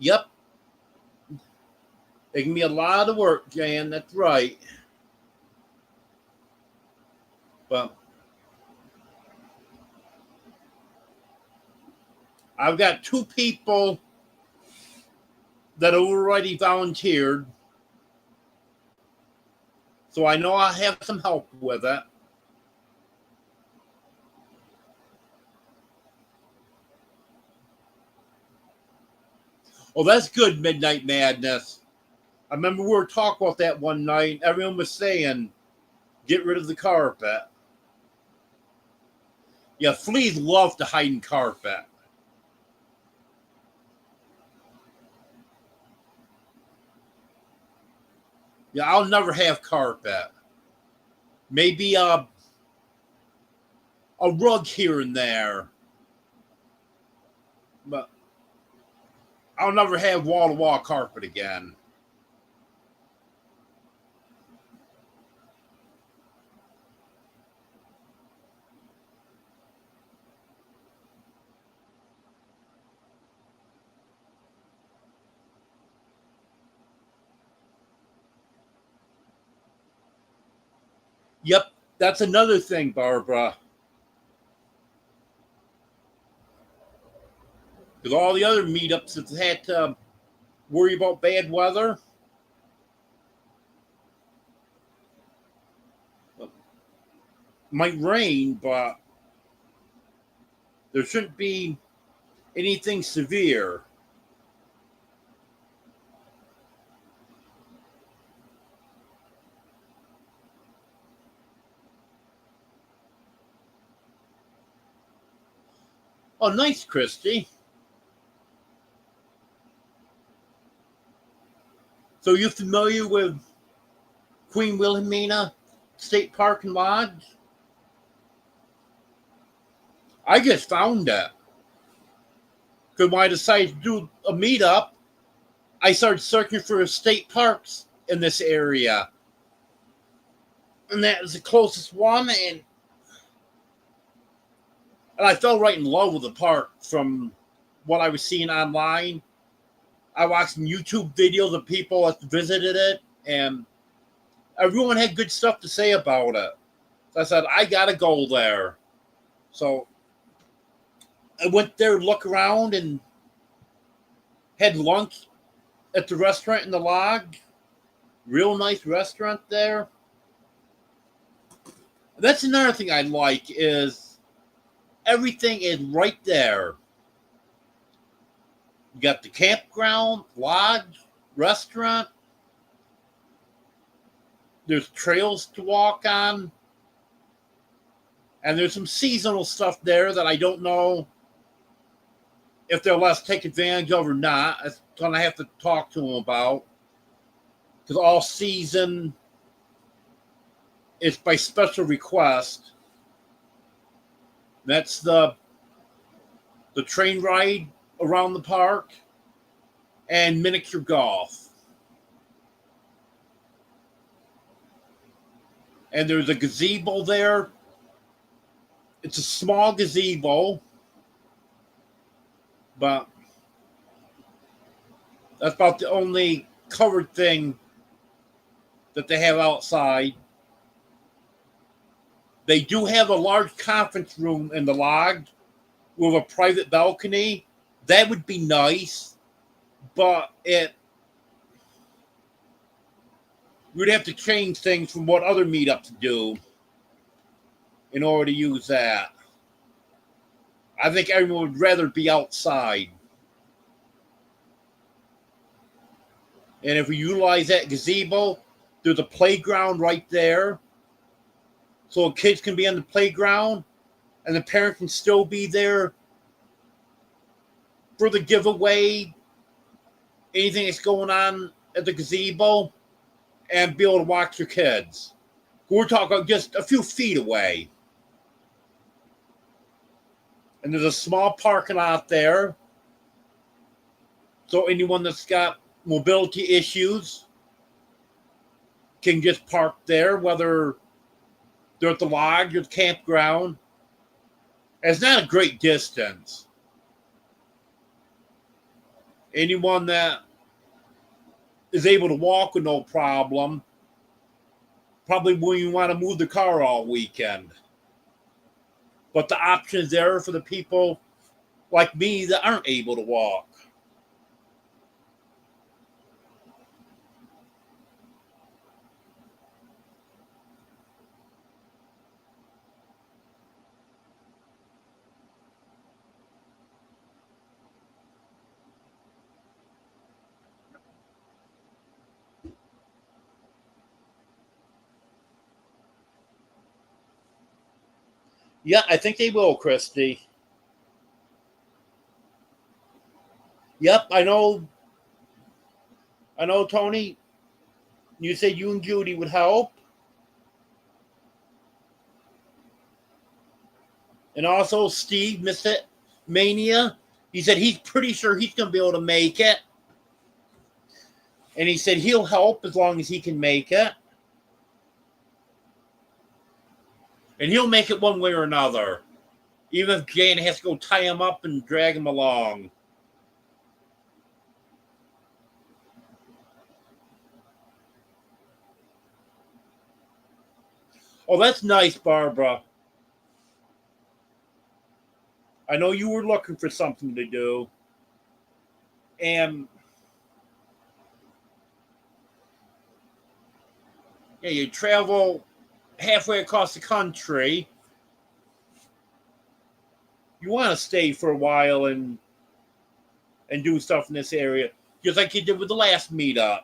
Yep. It can be a lot of work, Jan. That's right. But I've got 2 people that have already volunteered, so I know I have some help with it. Oh, that's good, Midnight Madness. I remember we were talking about that one night. Everyone was saying, get rid of the carpet. Yeah, fleas love to hide in carpet. Yeah, I'll never have carpet. Maybe a rug here and there. But I'll never have wall-to-wall carpet again. Yep, that's another thing, Barbara. Because all the other meetups have had to worry about bad weather. It might rain, but there shouldn't be anything severe. Oh, nice, Christy. So you familiar with Queen Wilhelmina State Park and Lodge? I just found it. Because when I decided to do a meetup, I started searching for state parks in this area. And that was the closest one. And I fell right in love with the park from what I was seeing online. I watched some YouTube videos of people that visited it, and everyone had good stuff to say about it. So I said, I gotta go there. So I went there, look around, and had lunch at the restaurant in the lodge. Real nice restaurant there. That's another thing I like is everything is right there. You got the campground, lodge, restaurant. There's trails to walk on. And there's some seasonal stuff there that I don't know if they'll let us take advantage of or not. I'm going to have to talk to them about. Because all season is by special request. That's the train ride around the park and miniature golf. And there's a gazebo there. It's a small gazebo, but that's about the only covered thing that they have outside. They do have a large conference room in the lodge with a private balcony. That would be nice, but we'd have to change things from what other meetups do in order to use that. I think everyone would rather be outside. And if we utilize that gazebo, there's a playground right there. So kids can be on the playground and the parent can still be there for the giveaway, anything that's going on at the gazebo, and be able to watch your kids. We're talking just a few feet away. And there's a small parking lot there. So anyone that's got mobility issues can just park there, whether they're at the lodge or the campground. And it's not a great distance. Anyone that is able to walk with no problem probably wouldn't even want to move the car all weekend. But the option is there for the people like me that aren't able to walk. Yeah, I think they will, Christy. Yep, I know. I know, Tony. You said you and Judy would help. And also Steve, Mr. Mania. He said he's pretty sure he's going to be able to make it. And he said he'll help as long as he can make it. And he'll make it one way or another. Even if Jane has to go tie him up and drag him along. Oh, that's nice, Barbara. I know you were looking for something to do. And yeah, you travel halfway across the country. You want to stay for a while and do stuff in this area, just like you did with the last meetup.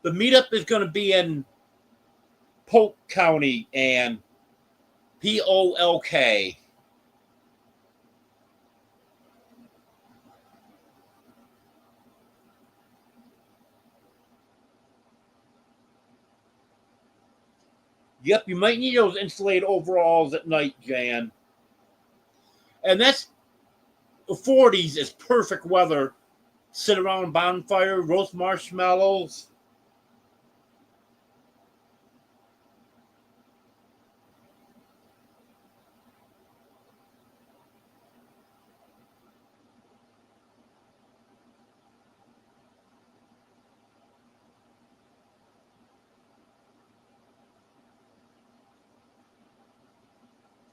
The meetup is going to be in Polk County and Polk. Yep, you might need those insulated overalls at night, Jan. And that's the 40s is perfect weather. Sit around a bonfire, roast marshmallows.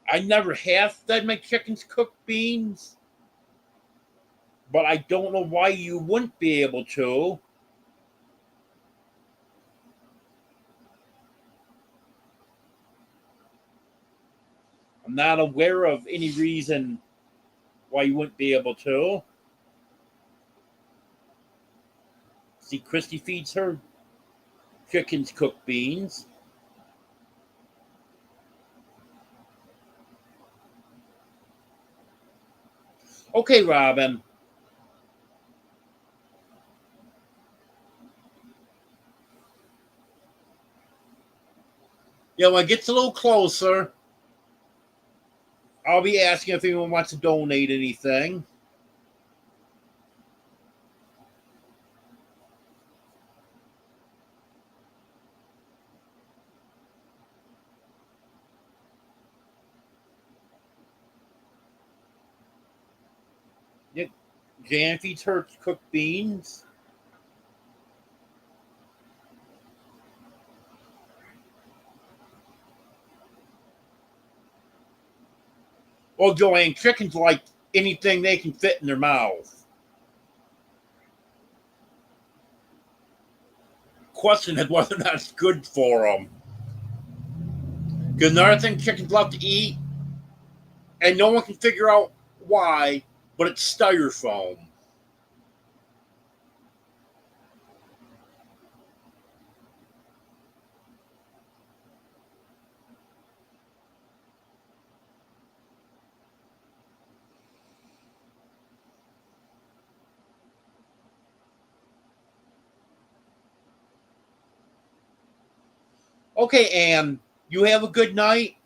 I never have fed my chickens cooked beans, but I don't know why you wouldn't be able to. I'm not aware of any reason why you wouldn't be able to. See, Christy feeds her chickens cooked beans. Okay, Robin. Yeah, when it gets a little closer, I'll be asking if anyone wants to donate anything. Yeah, Jan feeds her cooked beans. Well, Joanne, chickens like anything they can fit in their mouth. Question is whether or not it's good for them. Because another thing chickens love to eat, and no one can figure out why, but it's styrofoam. Okay, Anne, you have a good night,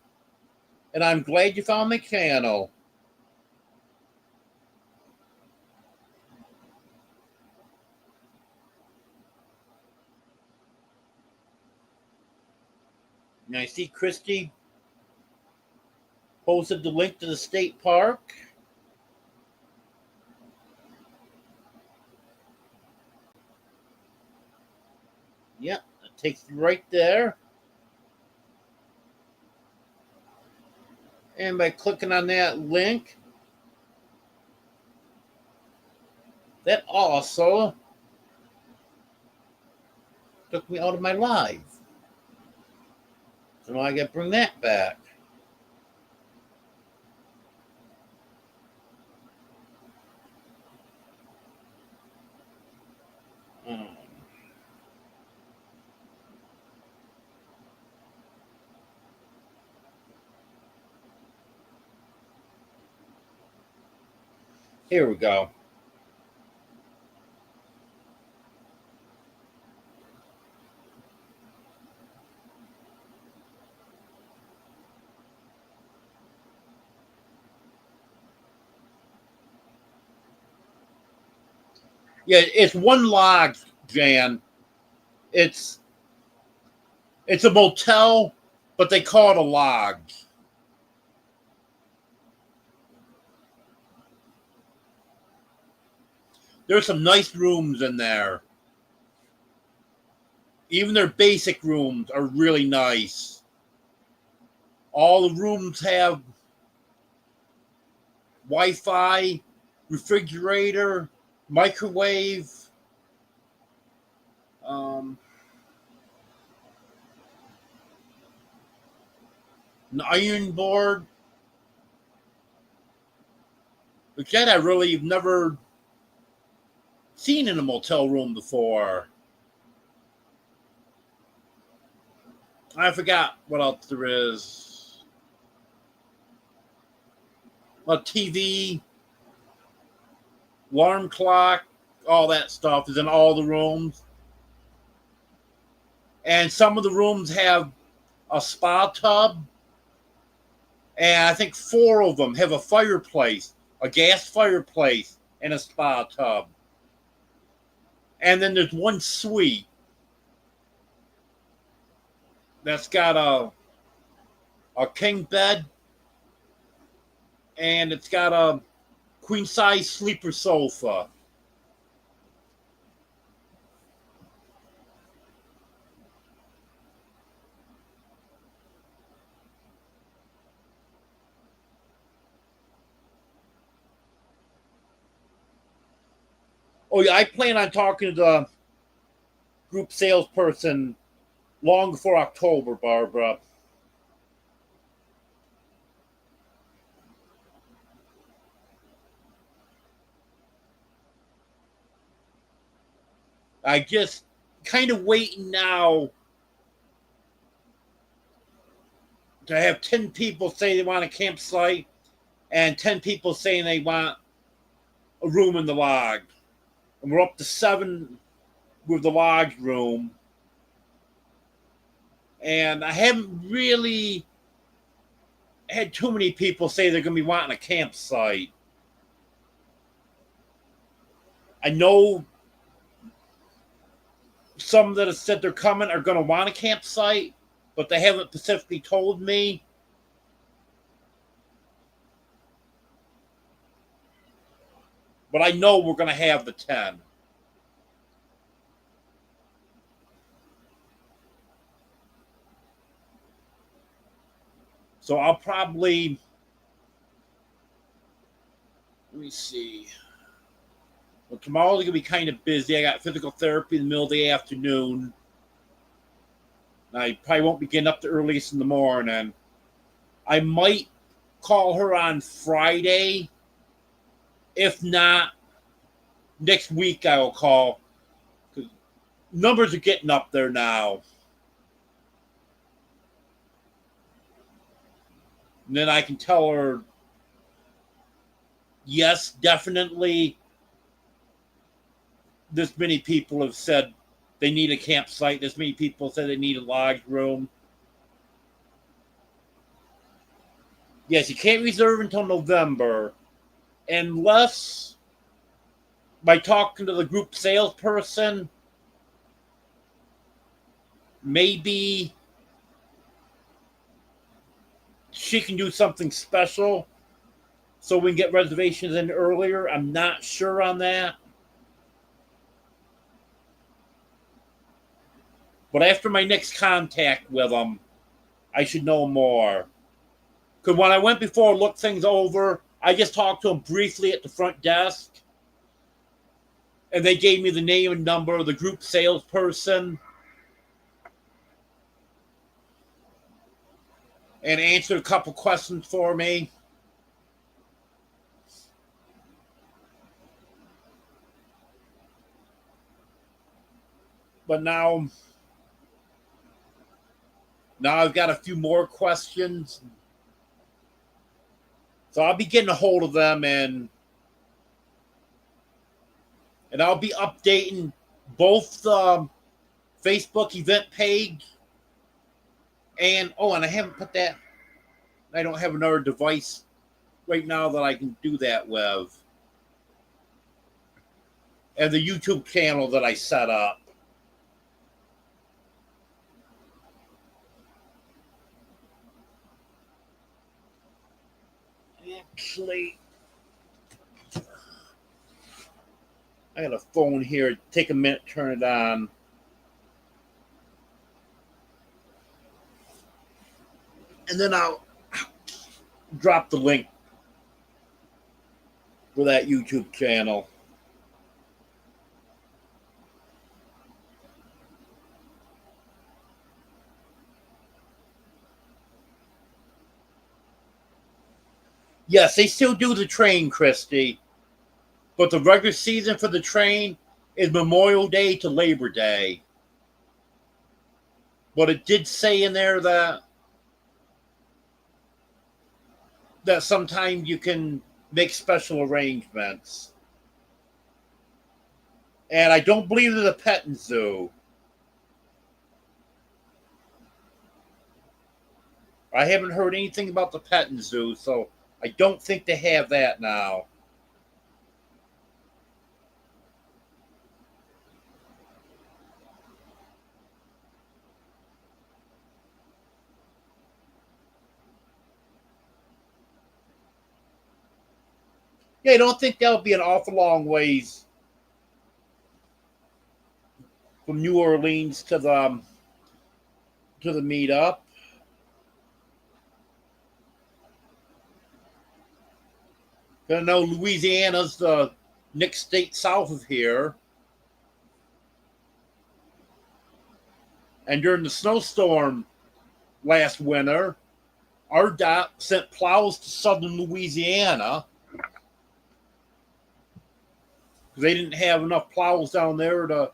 and I'm glad you found my channel. And I see Christy posted the link to the state park. Yep, it takes you right there. And by clicking on that link, that also took me out of my live. So now I got to bring that back. Here we go. Yeah, it's one lodge, Jan. It's a motel, but they call it a lodge. There's some nice rooms in there. Even their basic rooms are really nice. All the rooms have Wi-Fi, refrigerator, microwave, an iron board, which I really have never seen in a motel room before. I forgot what else there is. A TV, alarm clock, all that stuff is in all the rooms. And some of the rooms have a spa tub. And I think 4 of them have a fireplace, a gas fireplace, and a spa tub. And then there's one suite that's got a king bed, and it's got a queen size sleeper sofa. Oh yeah, I plan on talking to the group salesperson long before October, Barbara. I just kind of waiting now to have 10 people say they want a campsite and 10 people saying they want a room in the lodge. And we're up to 7 with the lodge room. And I haven't really had too many people say they're going to be wanting a campsite. I know some that have said they're coming are going to want a campsite, but they haven't specifically told me. But I know we're going to have the 10. So I'll probably, let me see. Well, tomorrow's going to be kind of busy. I got physical therapy in the middle of the afternoon. I probably won't be getting up the earliest in the morning. I might call her on Friday. If not, next week I will call. Because numbers are getting up there now. And then I can tell her, yes, definitely, this many people have said they need a campsite. This many people said they need a lodge room. Yes, you can't reserve until November. Unless, by talking to the group salesperson, maybe she can do something special so we can get reservations in earlier. I'm not sure on that. But after my next contact with them, I should know more. Because when I went before, looked things over, I just talked to them briefly at the front desk. And they gave me the name and number of the group salesperson. And answered a couple questions for me. But now I've got a few more questions. So I'll be getting a hold of them and I'll be updating both the Facebook event page and I haven't put that. I don't have another device right now that I can do that with. And the YouTube channel that I set up. Actually, I got a phone here. Take a minute, turn it on. And then I'll drop the link for that YouTube channel. Yes, they still do the train, Christy. But the regular season for the train is Memorial Day to Labor Day. But it did say in there that sometimes you can make special arrangements. And I don't believe there's a petting zoo. I haven't heard anything about the petting zoo, so I don't think they have that now. Yeah, I don't think that'll be an awful long ways from New Orleans to the meetup. I know Louisiana's the next state south of here. And during the snowstorm last winter, our DOT sent plows to southern Louisiana because they didn't have enough plows down there to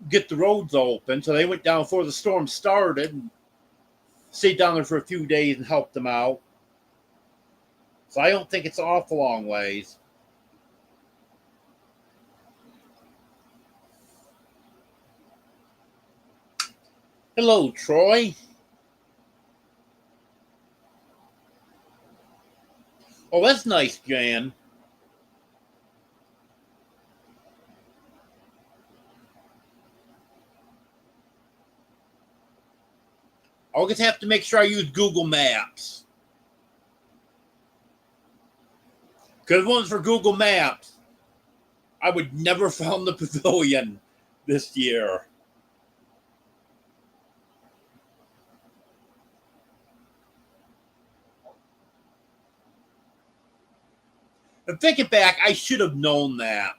get the roads open. So they went down before the storm started and stayed down there for a few days and helped them out. So I don't think it's an awful long ways. Hello, Troy. Oh, that's nice, Jan. I'll just have to make sure I use Google Maps. Because if it wasn't for Google Maps, I would never found the pavilion this year. And thinking back, I should have known that.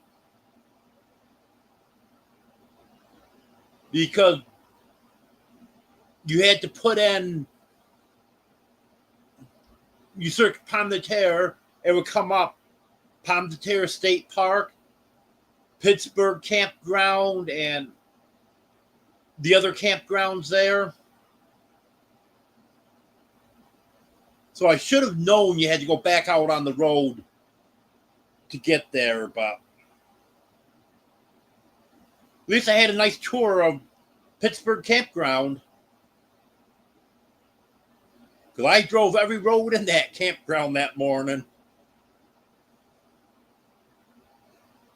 Because you had to put in, you search Pomme de Terre, it would come up Pomme de Terre State Park, Pittsburgh Campground, and the other campgrounds there. So I should have known you had to go back out on the road to get there, but at least I had a nice tour of Pittsburgh Campground. Because I drove every road in that campground that morning.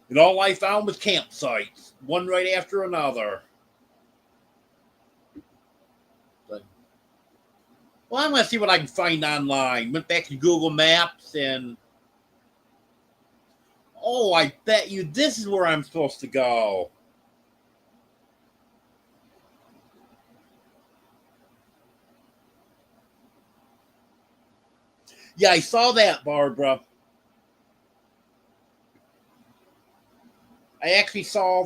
And all I found was campsites, one right after another. But, well, I'm going to see what I can find online. Went back to Google Maps and, oh, I bet you this is where I'm supposed to go. Yeah, I saw that, Barbara. I actually saw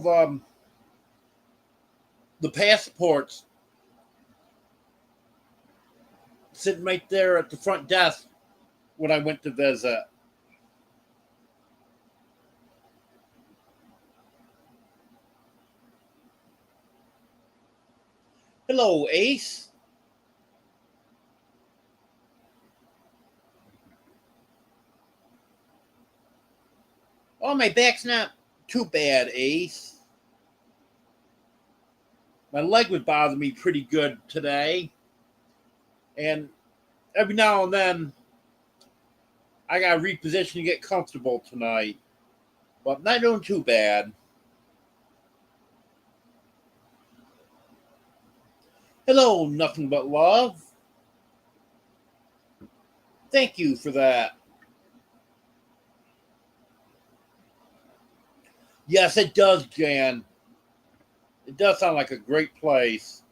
the passports sitting right there at the front desk when I went to visit. Hello, Ace. Oh, my back's not too bad, Ace. My leg was bothering me pretty good today. And every now and then, I got to reposition to get comfortable tonight. But I'm not doing too bad. Hello, nothing but love. Thank you for that. Yes, it does, Jan. It does sound like a great place.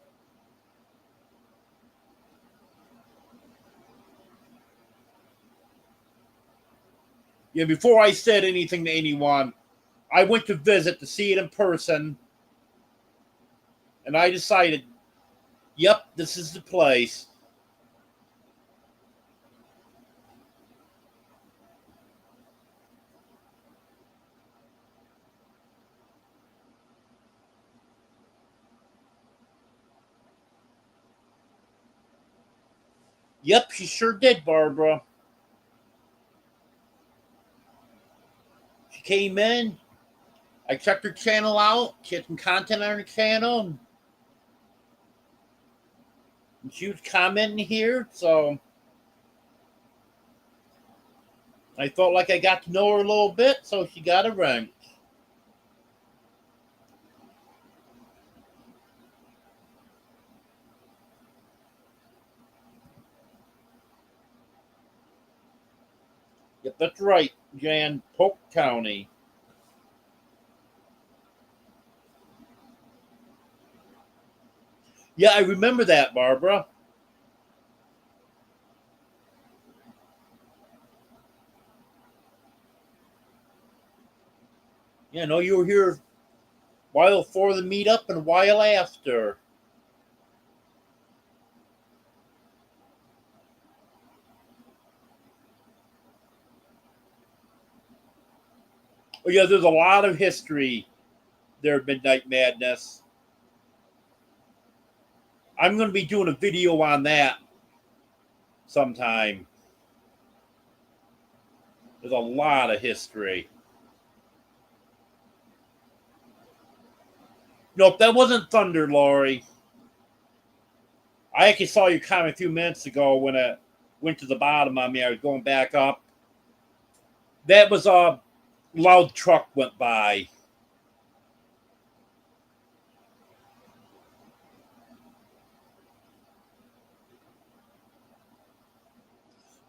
Yeah, before I said anything to anyone, I went to visit to see it in person, and I decided, yep, this is the place. Yep, she sure did, Barbara. She came in. I checked her channel out. She had some content on her channel. And she was commenting here, so I felt like I got to know her a little bit, so she got a wrench. Yep, that's right, Jan. Polk County. Yeah, I remember that, Barbara. Yeah, no, you were here a while before the meetup and a while after. Oh, yeah, there's a lot of history there at Midnight Madness. I'm going to be doing a video on that sometime. There's a lot of history. Nope, that wasn't Thunder, Lori. I actually saw your comment a few minutes ago when it went to the bottom on me. I was going back up. That was a loud truck went by.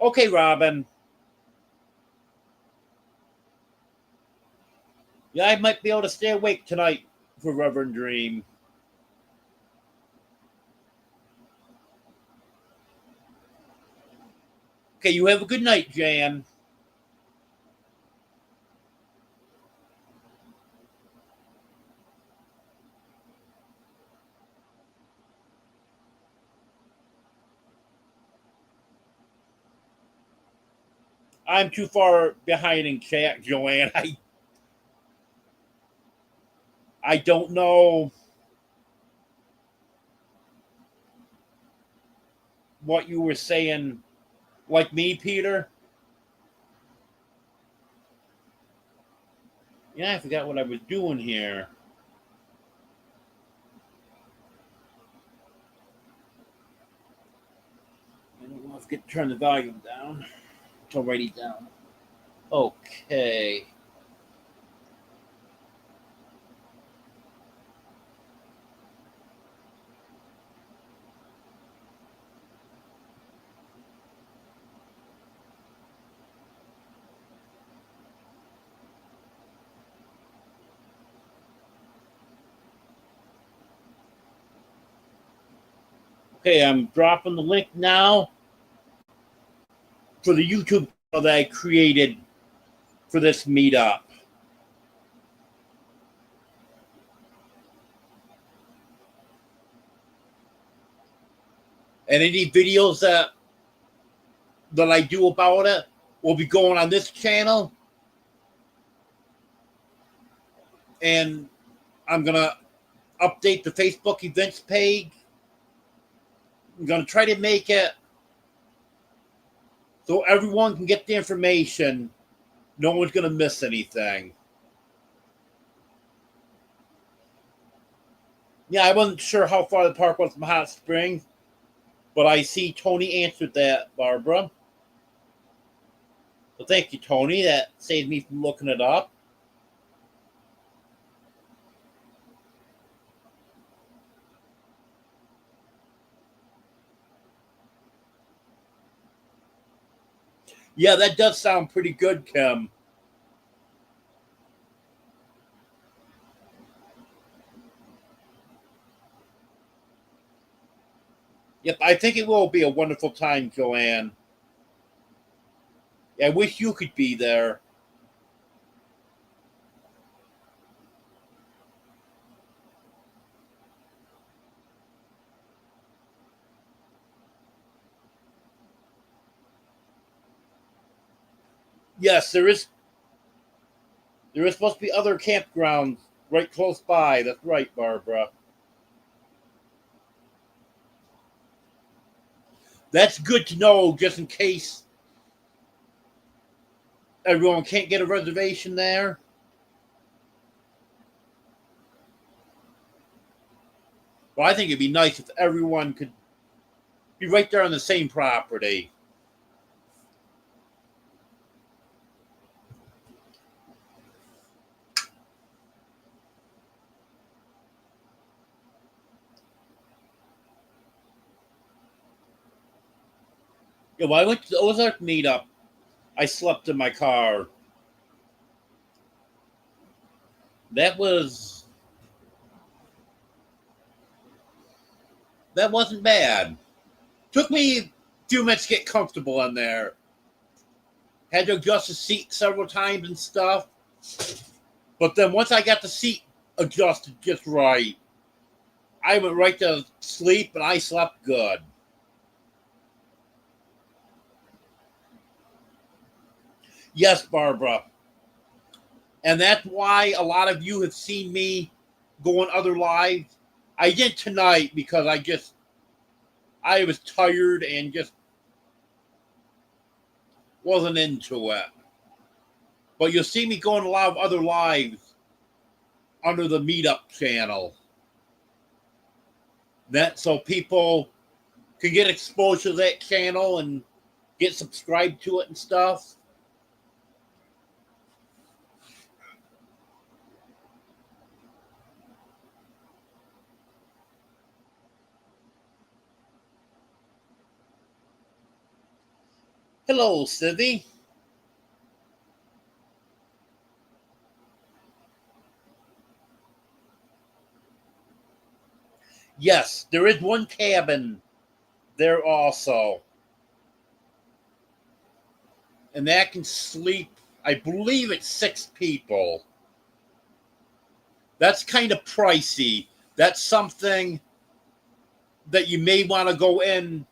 Okay, Robin. Yeah, I might be able to stay awake tonight for Reverend Dream. Okay, you have a good night, Jan. I'm too far behind in chat, Joanne. I don't know what you were saying. Like me, Peter? Yeah, I forgot what I was doing here. I don't know if I could turn the volume down. To write it down. Okay. Okay, I'm dropping the link now for the YouTube channel that I created for this meetup. And any videos that I do about it will be going on this channel. And I'm going to update the Facebook events page. I'm going to try to make it so everyone can get the information. No one's going to miss anything. Yeah, I wasn't sure how far the park was from Hot Springs, but I see Tony answered that, Barbara. So thank you, Tony. That saved me from looking it up. Yeah, that does sound pretty good, Kim. Yep, I think it will be a wonderful time, Joanne. I wish you could be there. Yes, there is supposed to be other campgrounds right close by. That's right, Barbara. That's good to know just in case everyone can't get a reservation there. Well, I think it'd be nice if everyone could be right there on the same property. Yeah, when I went to the Ozark meetup, I slept in my car. That was that wasn't bad. Took me a few minutes to get comfortable in there. Had to adjust the seat several times and stuff. But then once I got the seat adjusted just right, I went right to sleep and I slept good. Yes, Barbara. And that's why a lot of you have seen me go on other lives. I did tonight because I was tired and just wasn't into it. But you'll see me go on a lot of other lives under the meetup channel. That so people can get exposure to that channel and get subscribed to it and stuff. Hello, Civvy. Yes, there is one cabin there also. And that can sleep, I believe it's 6 people. That's kind of pricey. That's something that you may want to go in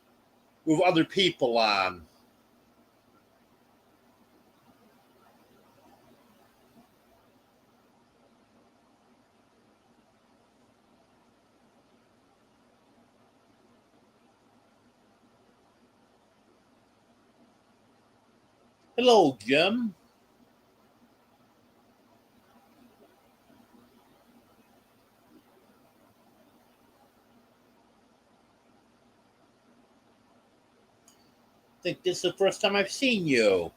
with other people on. Hello, Jim. I think this is the first time I've seen you.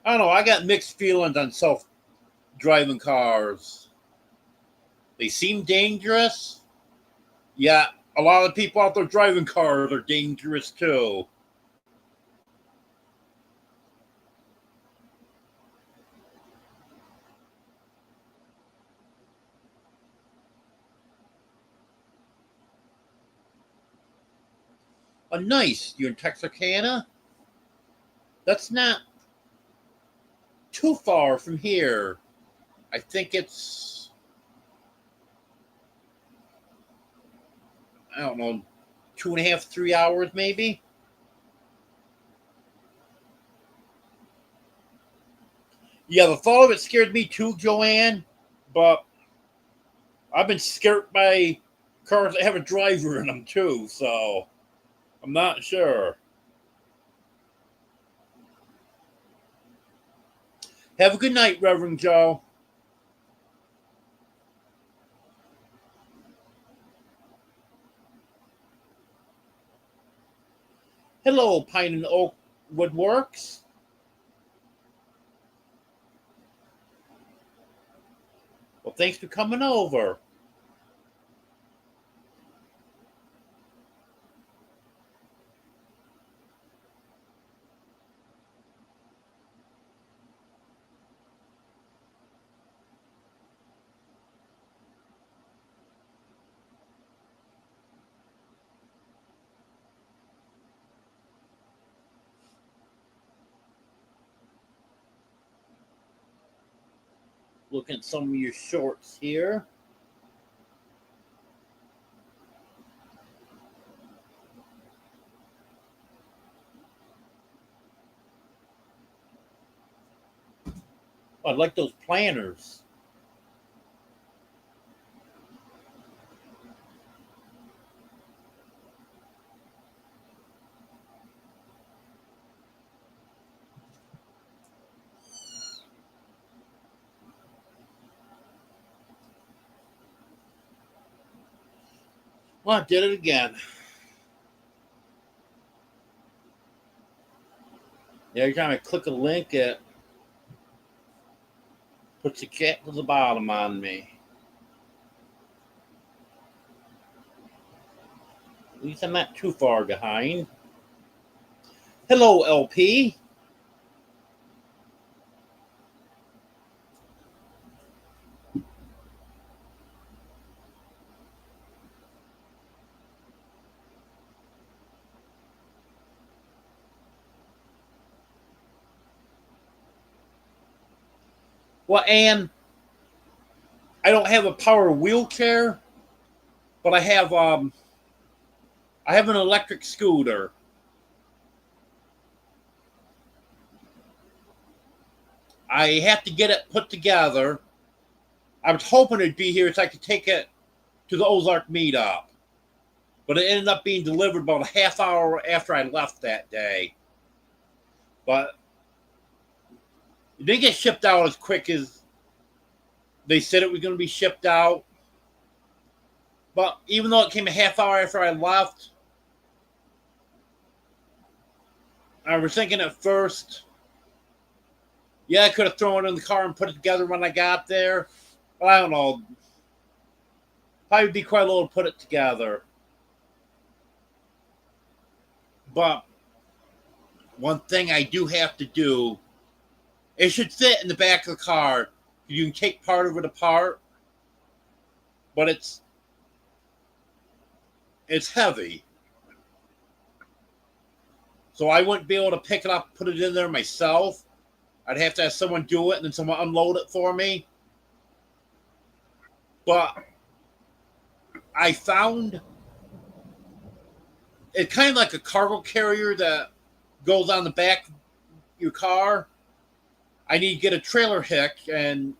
I don't know. I got mixed feelings on self driving cars. They seem dangerous. Yeah, a lot of people out there driving cars are dangerous too. Oh, nice. You in Texarkana? That's not too far from here. I think it's, I don't know, 2.5, 3 hours maybe. Yeah, the thought of it scared me too, Joanne. But I've been scared by cars that have a driver in them too, so I'm not sure. Have a good night, Reverend Joe. Hello, Pine and Oak Woodworks. Well, thanks for coming over. Looking at some of your shorts here. Oh, I like those planners. Well, I did it again. Yeah, every time I click a link, it puts the cat to the bottom on me. At least I'm not too far behind. Hello, LP. Well, and I don't have a power wheelchair, but I have an electric scooter. I have to get it put together. I was hoping it'd be here so I could take it to the Ozark meetup, but it ended up being delivered about a half hour after I left that day. But it didn't get shipped out as quick as they said it was going to be shipped out. But even though it came a half hour after I left, I was thinking at first, yeah, I could have thrown it in the car and put it together when I got there. But I don't know. Probably be quite a little to put it together. But one thing I do have to do, it should fit in the back of the car. You can take part of it apart, but it's heavy. So I wouldn't be able to pick it up, put it in there myself. I'd have to have someone do it and then someone unload it for me. But I found it's kind of like a cargo carrier that goes on the back of your car. I need to get a trailer hitch and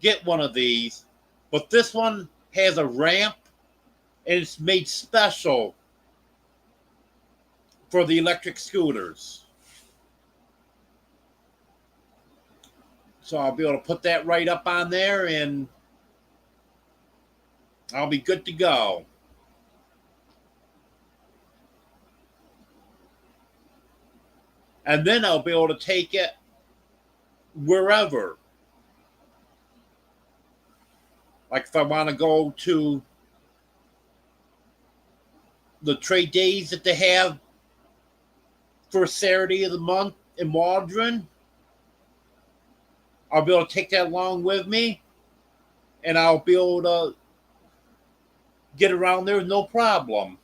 get one of these. But this one has a ramp and it's made special for the electric scooters. So I'll be able to put that right up on there and I'll be good to go. And then I'll be able to take it wherever. Like if I want to go to the trade days that they have first Saturday of the month in Waldron, I'll be able to take that along with me and I'll be able to get around there with no problem.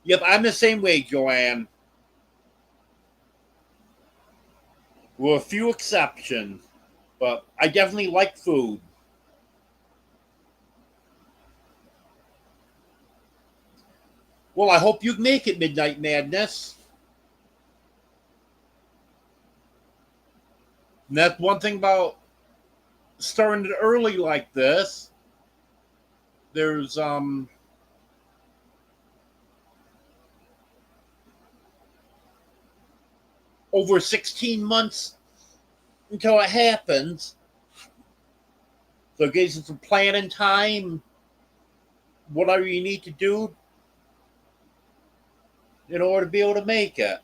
Yep, I'm the same way, Joanne. With a few exceptions. But I definitely like food. Well, I hope you make it, Midnight Madness. And that's one thing about starting it early like this. There's over 16 months until it happens. So it gives you some planning time, whatever you need to do in order to be able to make it.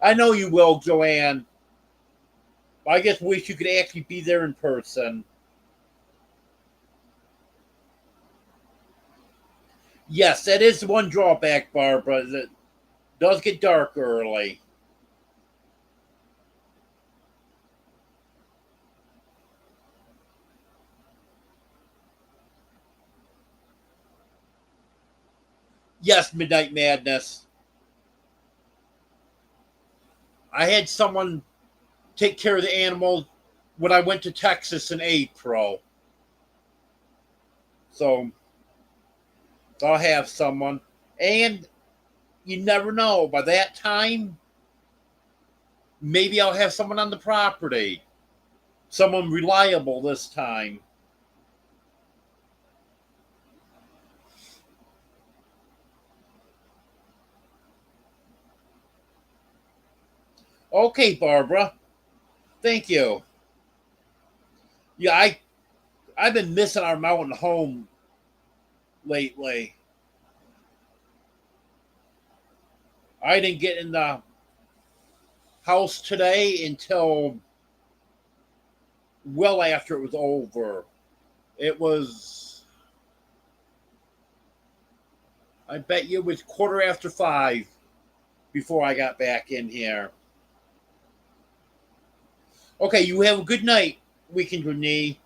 I know you will, Joanne. I just wish you could actually be there in person. Yes, that is one drawback, Barbara. It does get dark early. Yes, Midnight Madness. I had someone take care of the animals when I went to Texas in April. So I'll have someone. And you never know. By that time, maybe I'll have someone on the property. Someone reliable this time. Okay, Barbara. Thank you. Yeah, I've been missing our mountain home lately. I didn't get in the house today until well after it was over. It was, I bet you it was 5:15 before I got back in here. Okay, you have a good night, Weekend Renee.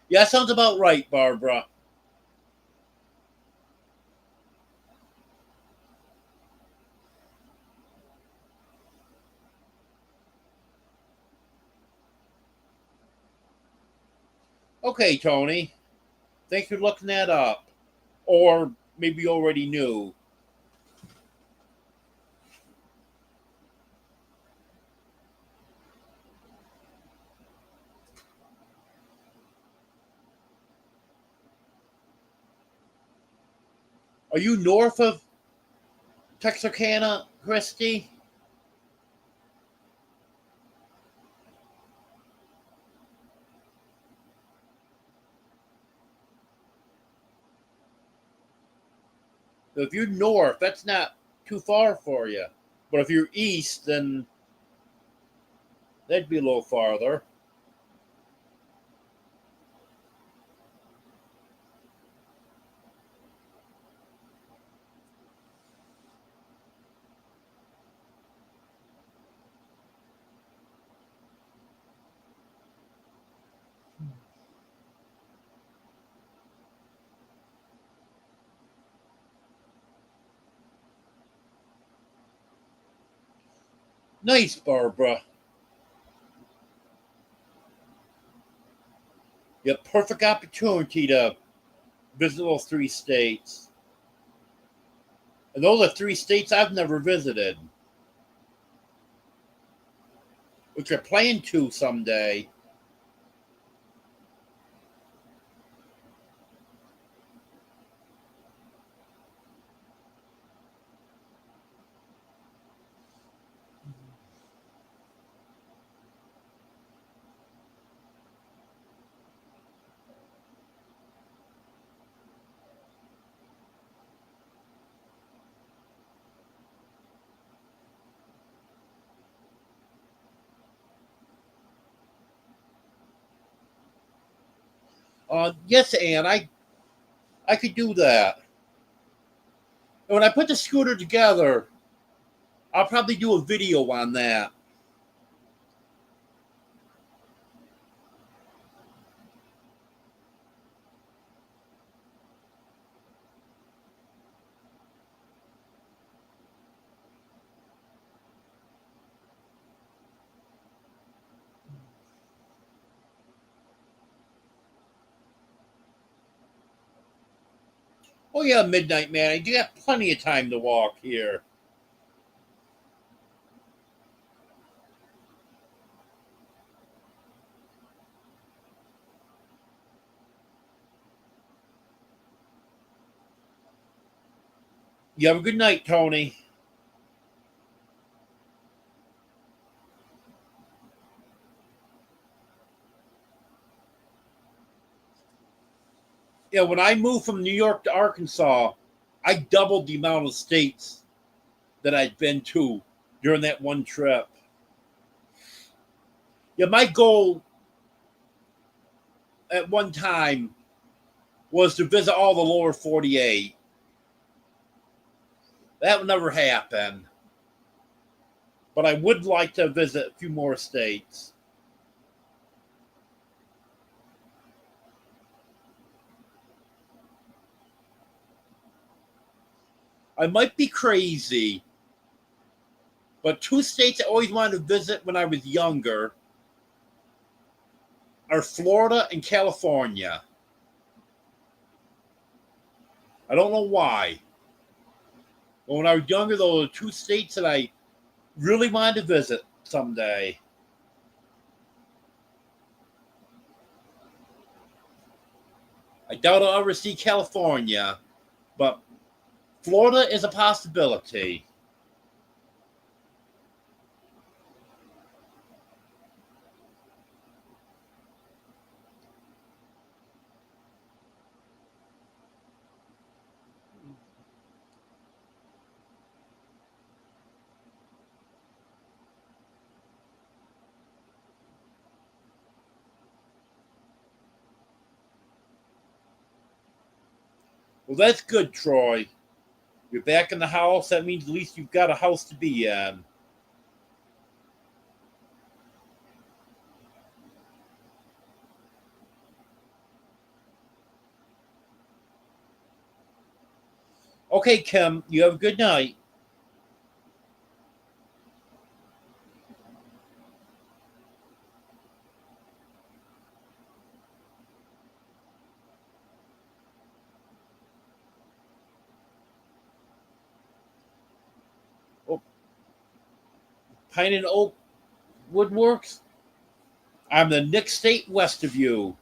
Yeah, that sounds about right, Barbara. Okay, Tony. Thanks for looking that up. Or maybe you already knew. Are you north of Texarkana, Christy? If you're north, that's not too far for you. But if you're east, then that'd be a little farther. Nice, Barbara. You have perfect opportunity to visit those three states. And those are three states I've never visited, which I plan to someday. Yes, Anne, I could do that. And when I put the scooter together, I'll probably do a video on that. Oh yeah, Midnight Man, you got plenty of time to walk here. You have a good night, Tony. Yeah, when I moved from New York to Arkansas, I doubled the amount of states that I'd been to during that one trip. Yeah, my goal at one time was to visit all the lower 48. That would never happen. But I would like to visit a few more states. I might be crazy, but two states I always wanted to visit when I was younger are Florida and California. I don't know why. But when I was younger, those were two states that I really wanted to visit someday. I doubt I'll ever see California, but Florida is a possibility. Well, that's good, Troy. You're back in the house. That means at least you've got a house to be in. Okay, Kim, you have a good night. Oh, Pine and Oak Woodworks. I'm the next state west of you.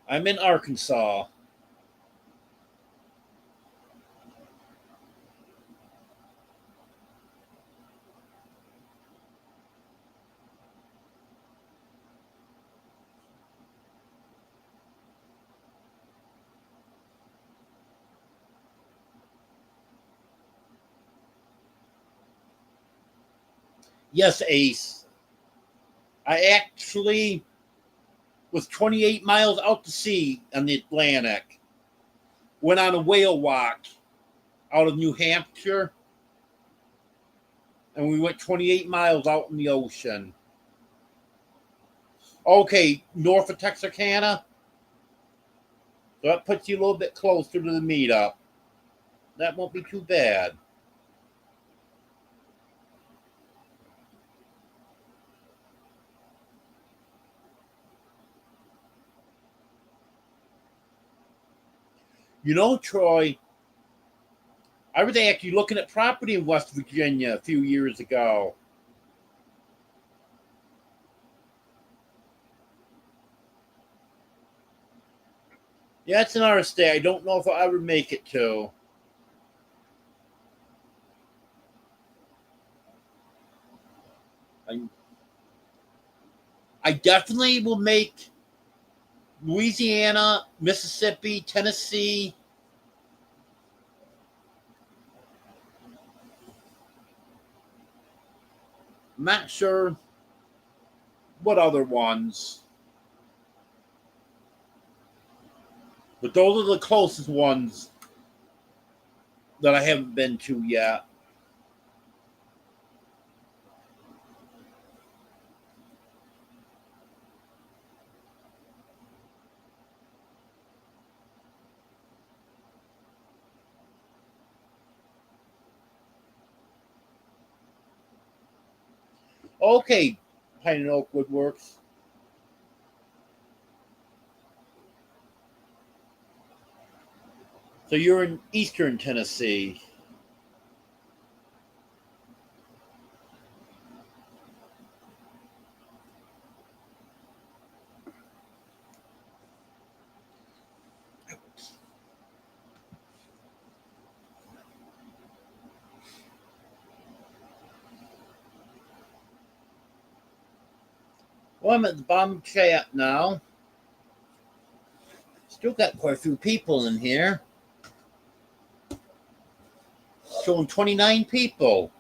I'm in Arkansas. Yes, Ace. I actually was 28 miles out to sea on the Atlantic. Went on a whale walk out of New Hampshire, and we went 28 miles out in the ocean. Okay, north of Texarkana. So that puts you a little bit closer to the meetup. That won't be too bad. You know, Troy, I was actually looking at property in West Virginia a few years ago. Yeah, it's another state. I don't know if I'll ever make it to. I, I definitely will make Louisiana, Mississippi, Tennessee. I'm not sure what other ones, but those are the closest ones that I haven't been to yet. Okay, Pine and Oak Woodworks. So you're in Eastern Tennessee. Well, I'm at the bottom chat now. Still got quite a few people in here. Showing 29 people.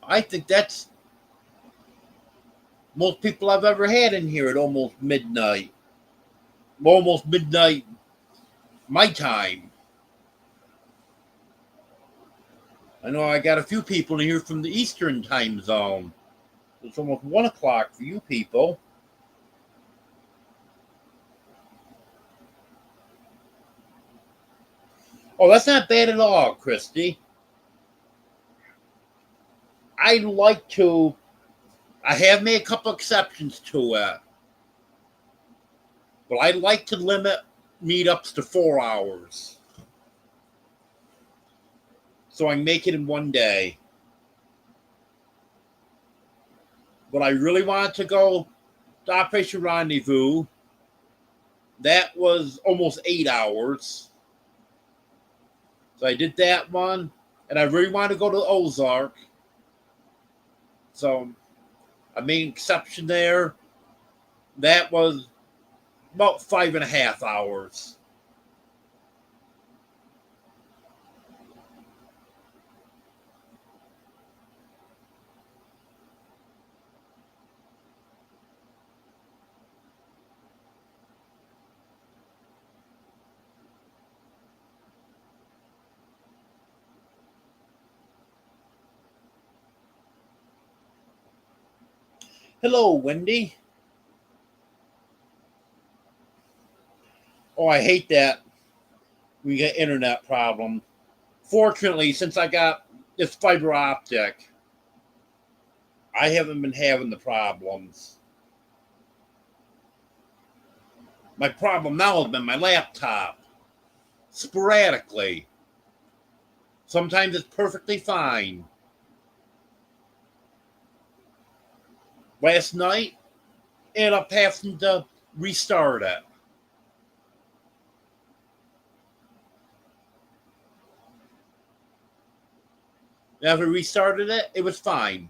I think that's most people I've ever had in here at almost midnight. Almost midnight my time. I know I got a few people in here from the Eastern time zone. It's almost 1 o'clock for you people. Oh, that's not bad at all, Christy. I like to. I have made a couple exceptions to it, but I like to limit meetups to 4 hours, so I make it in one day. But I really wanted to go to Operation Rendezvous. That was almost 8 hours. So I did that one. And I really wanted to go to Ozark. So I made an exception there. That was about 5.5 hours. Hello, Wendy. Oh, I hate that we get internet problem. Fortunately, since I got this fiber optic, I haven't been having the problems. My problem now has been my laptop. Sporadically. Sometimes it's perfectly fine. Last night, I ended up having to restart it. After I restarted it, it was fine.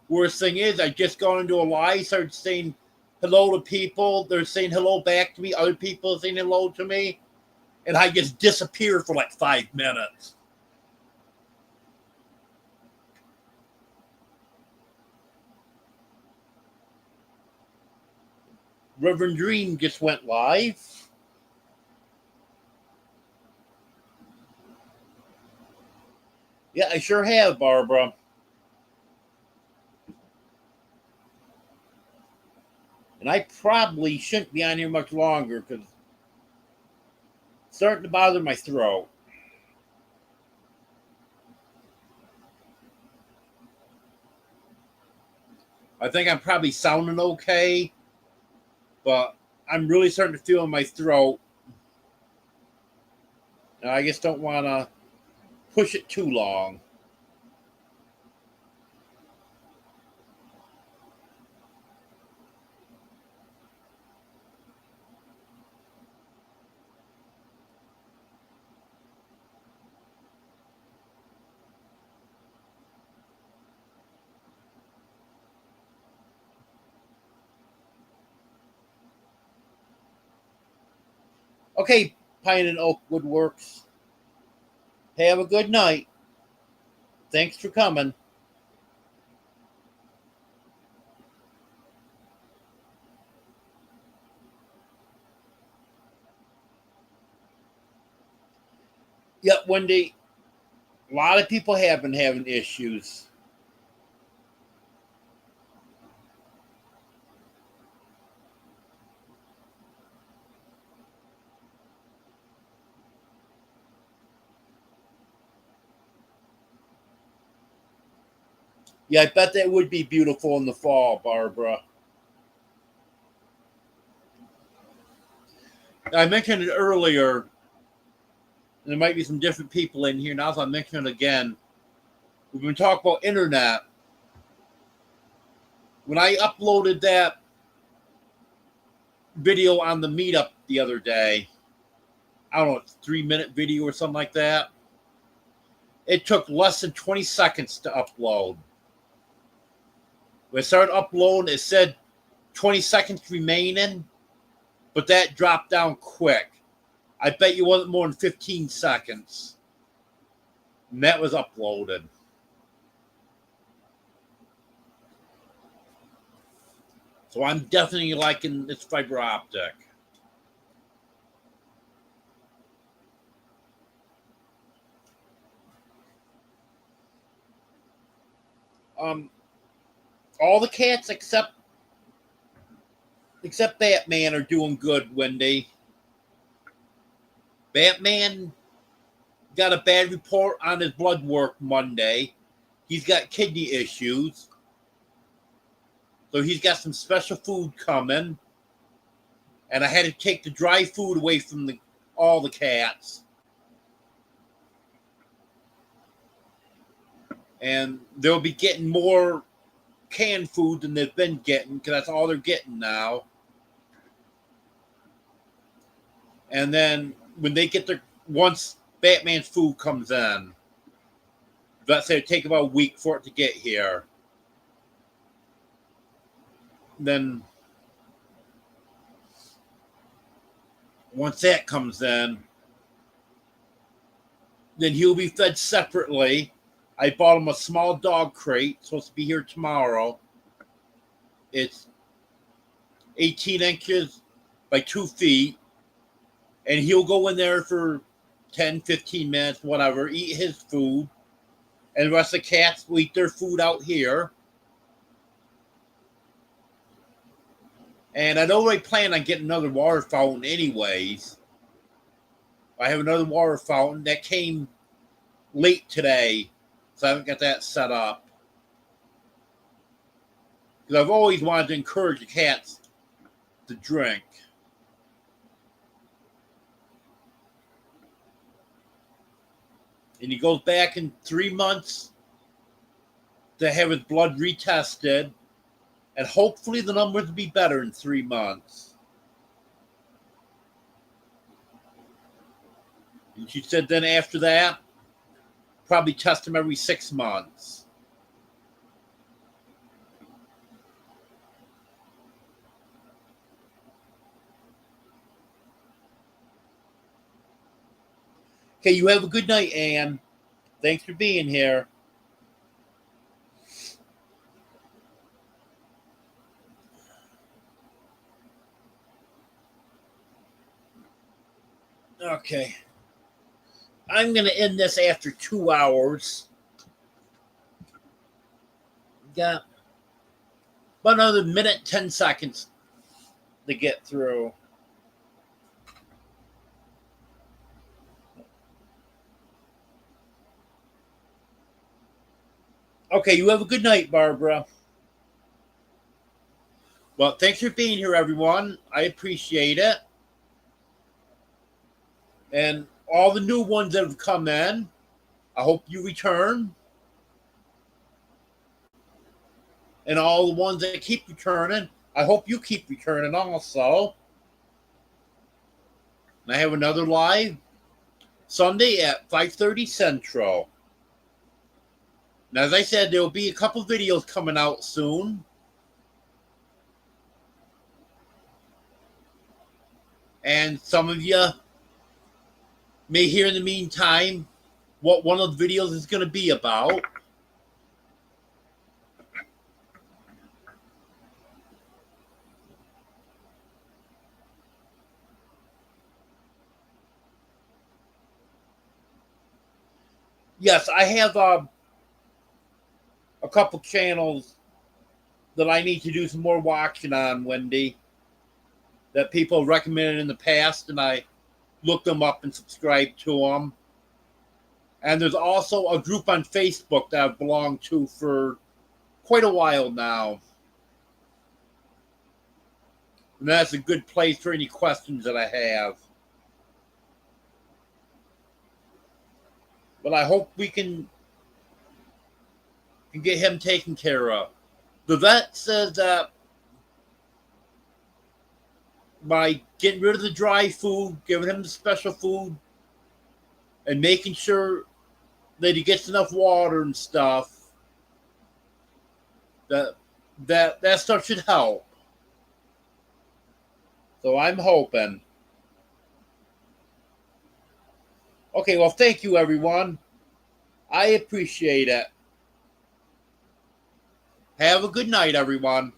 Worst thing is, I just got into a live, started saying hello to people. They're saying hello back to me. Other people are saying hello to me. And I just disappeared for like 5 minutes. Reverend Dream just went live. Yeah, I sure have, Barbara. And I probably shouldn't be on here much longer because it's starting to bother my throat. I think I'm probably sounding okay, but I'm really starting to feel in my throat. And I just don't want to push it too long. Okay, Pine and Oak Woodworks. Have a good night. Thanks for coming. Yep, Wendy, a lot of people have been having issues. Yeah, I bet that would be beautiful in the fall, Barbara. I mentioned it earlier, and there might be some different people in here. Now, if I mention it again, we've been talking about internet. When I uploaded that video on the meetup the other day, I don't know, 3-minute video or something like that, it took less than 20 seconds to upload. When I started uploading, it said 20 seconds remaining, but that dropped down quick. I bet you wasn't more than 15 seconds. And that was uploaded. So I'm definitely liking this fiber optic. Um, all the cats except except Batman are doing good, Wendy. Batman got a bad report on his blood work Monday. He's got kidney issues. So he's got some special food coming. And I had to take the dry food away from all the cats. And they'll be getting more canned food than they've been getting, because that's all they're getting now. And then when they get once Batman's food comes in, let's say it take about a week for it to get here. Then once that comes in, then he'll be fed separately. I bought him a small dog crate, supposed to be here tomorrow. It's 18 inches by 2 feet. And he'll go in there for 10, 15 minutes, whatever, eat his food. And the rest of the cats will eat their food out here. And I'd already planned on getting another water fountain anyways. I have another water fountain that came late today, so I haven't got that set up. Because I've always wanted to encourage the cats to drink. And he goes back in 3 months to have his blood retested. And hopefully the numbers will be better in 3 months. And she said then after that, probably test him every 6 months. Okay, you have a good night, Ann. Thanks for being here. Okay. I'm going to end this after 2 hours. Got about another minute, 10 seconds to get through. Okay, you have a good night, Barbara. Well, thanks for being here, everyone. I appreciate it. And all the new ones that have come in, I hope you return. And all the ones that keep returning, I hope you keep returning also. And I have another live Sunday at 5:30 Central. And as I said, there will be a couple videos coming out soon. And some of you may hear in the meantime what one of the videos is going to be about. Yes, I have a couple channels that I need to do some more watching on, Wendy, that people recommended in the past, and I looked them up and subscribed to them. And there's also a group on Facebook that I've belonged to for quite a while now. And that's a good place for any questions that I have. But I hope we can get him taken care of. The vet says that by getting rid of the dry food, giving him the special food, and making sure that he gets enough water and stuff, that stuff should help. So I'm hoping. Okay, well, thank you, everyone. I appreciate it. Have a good night, everyone.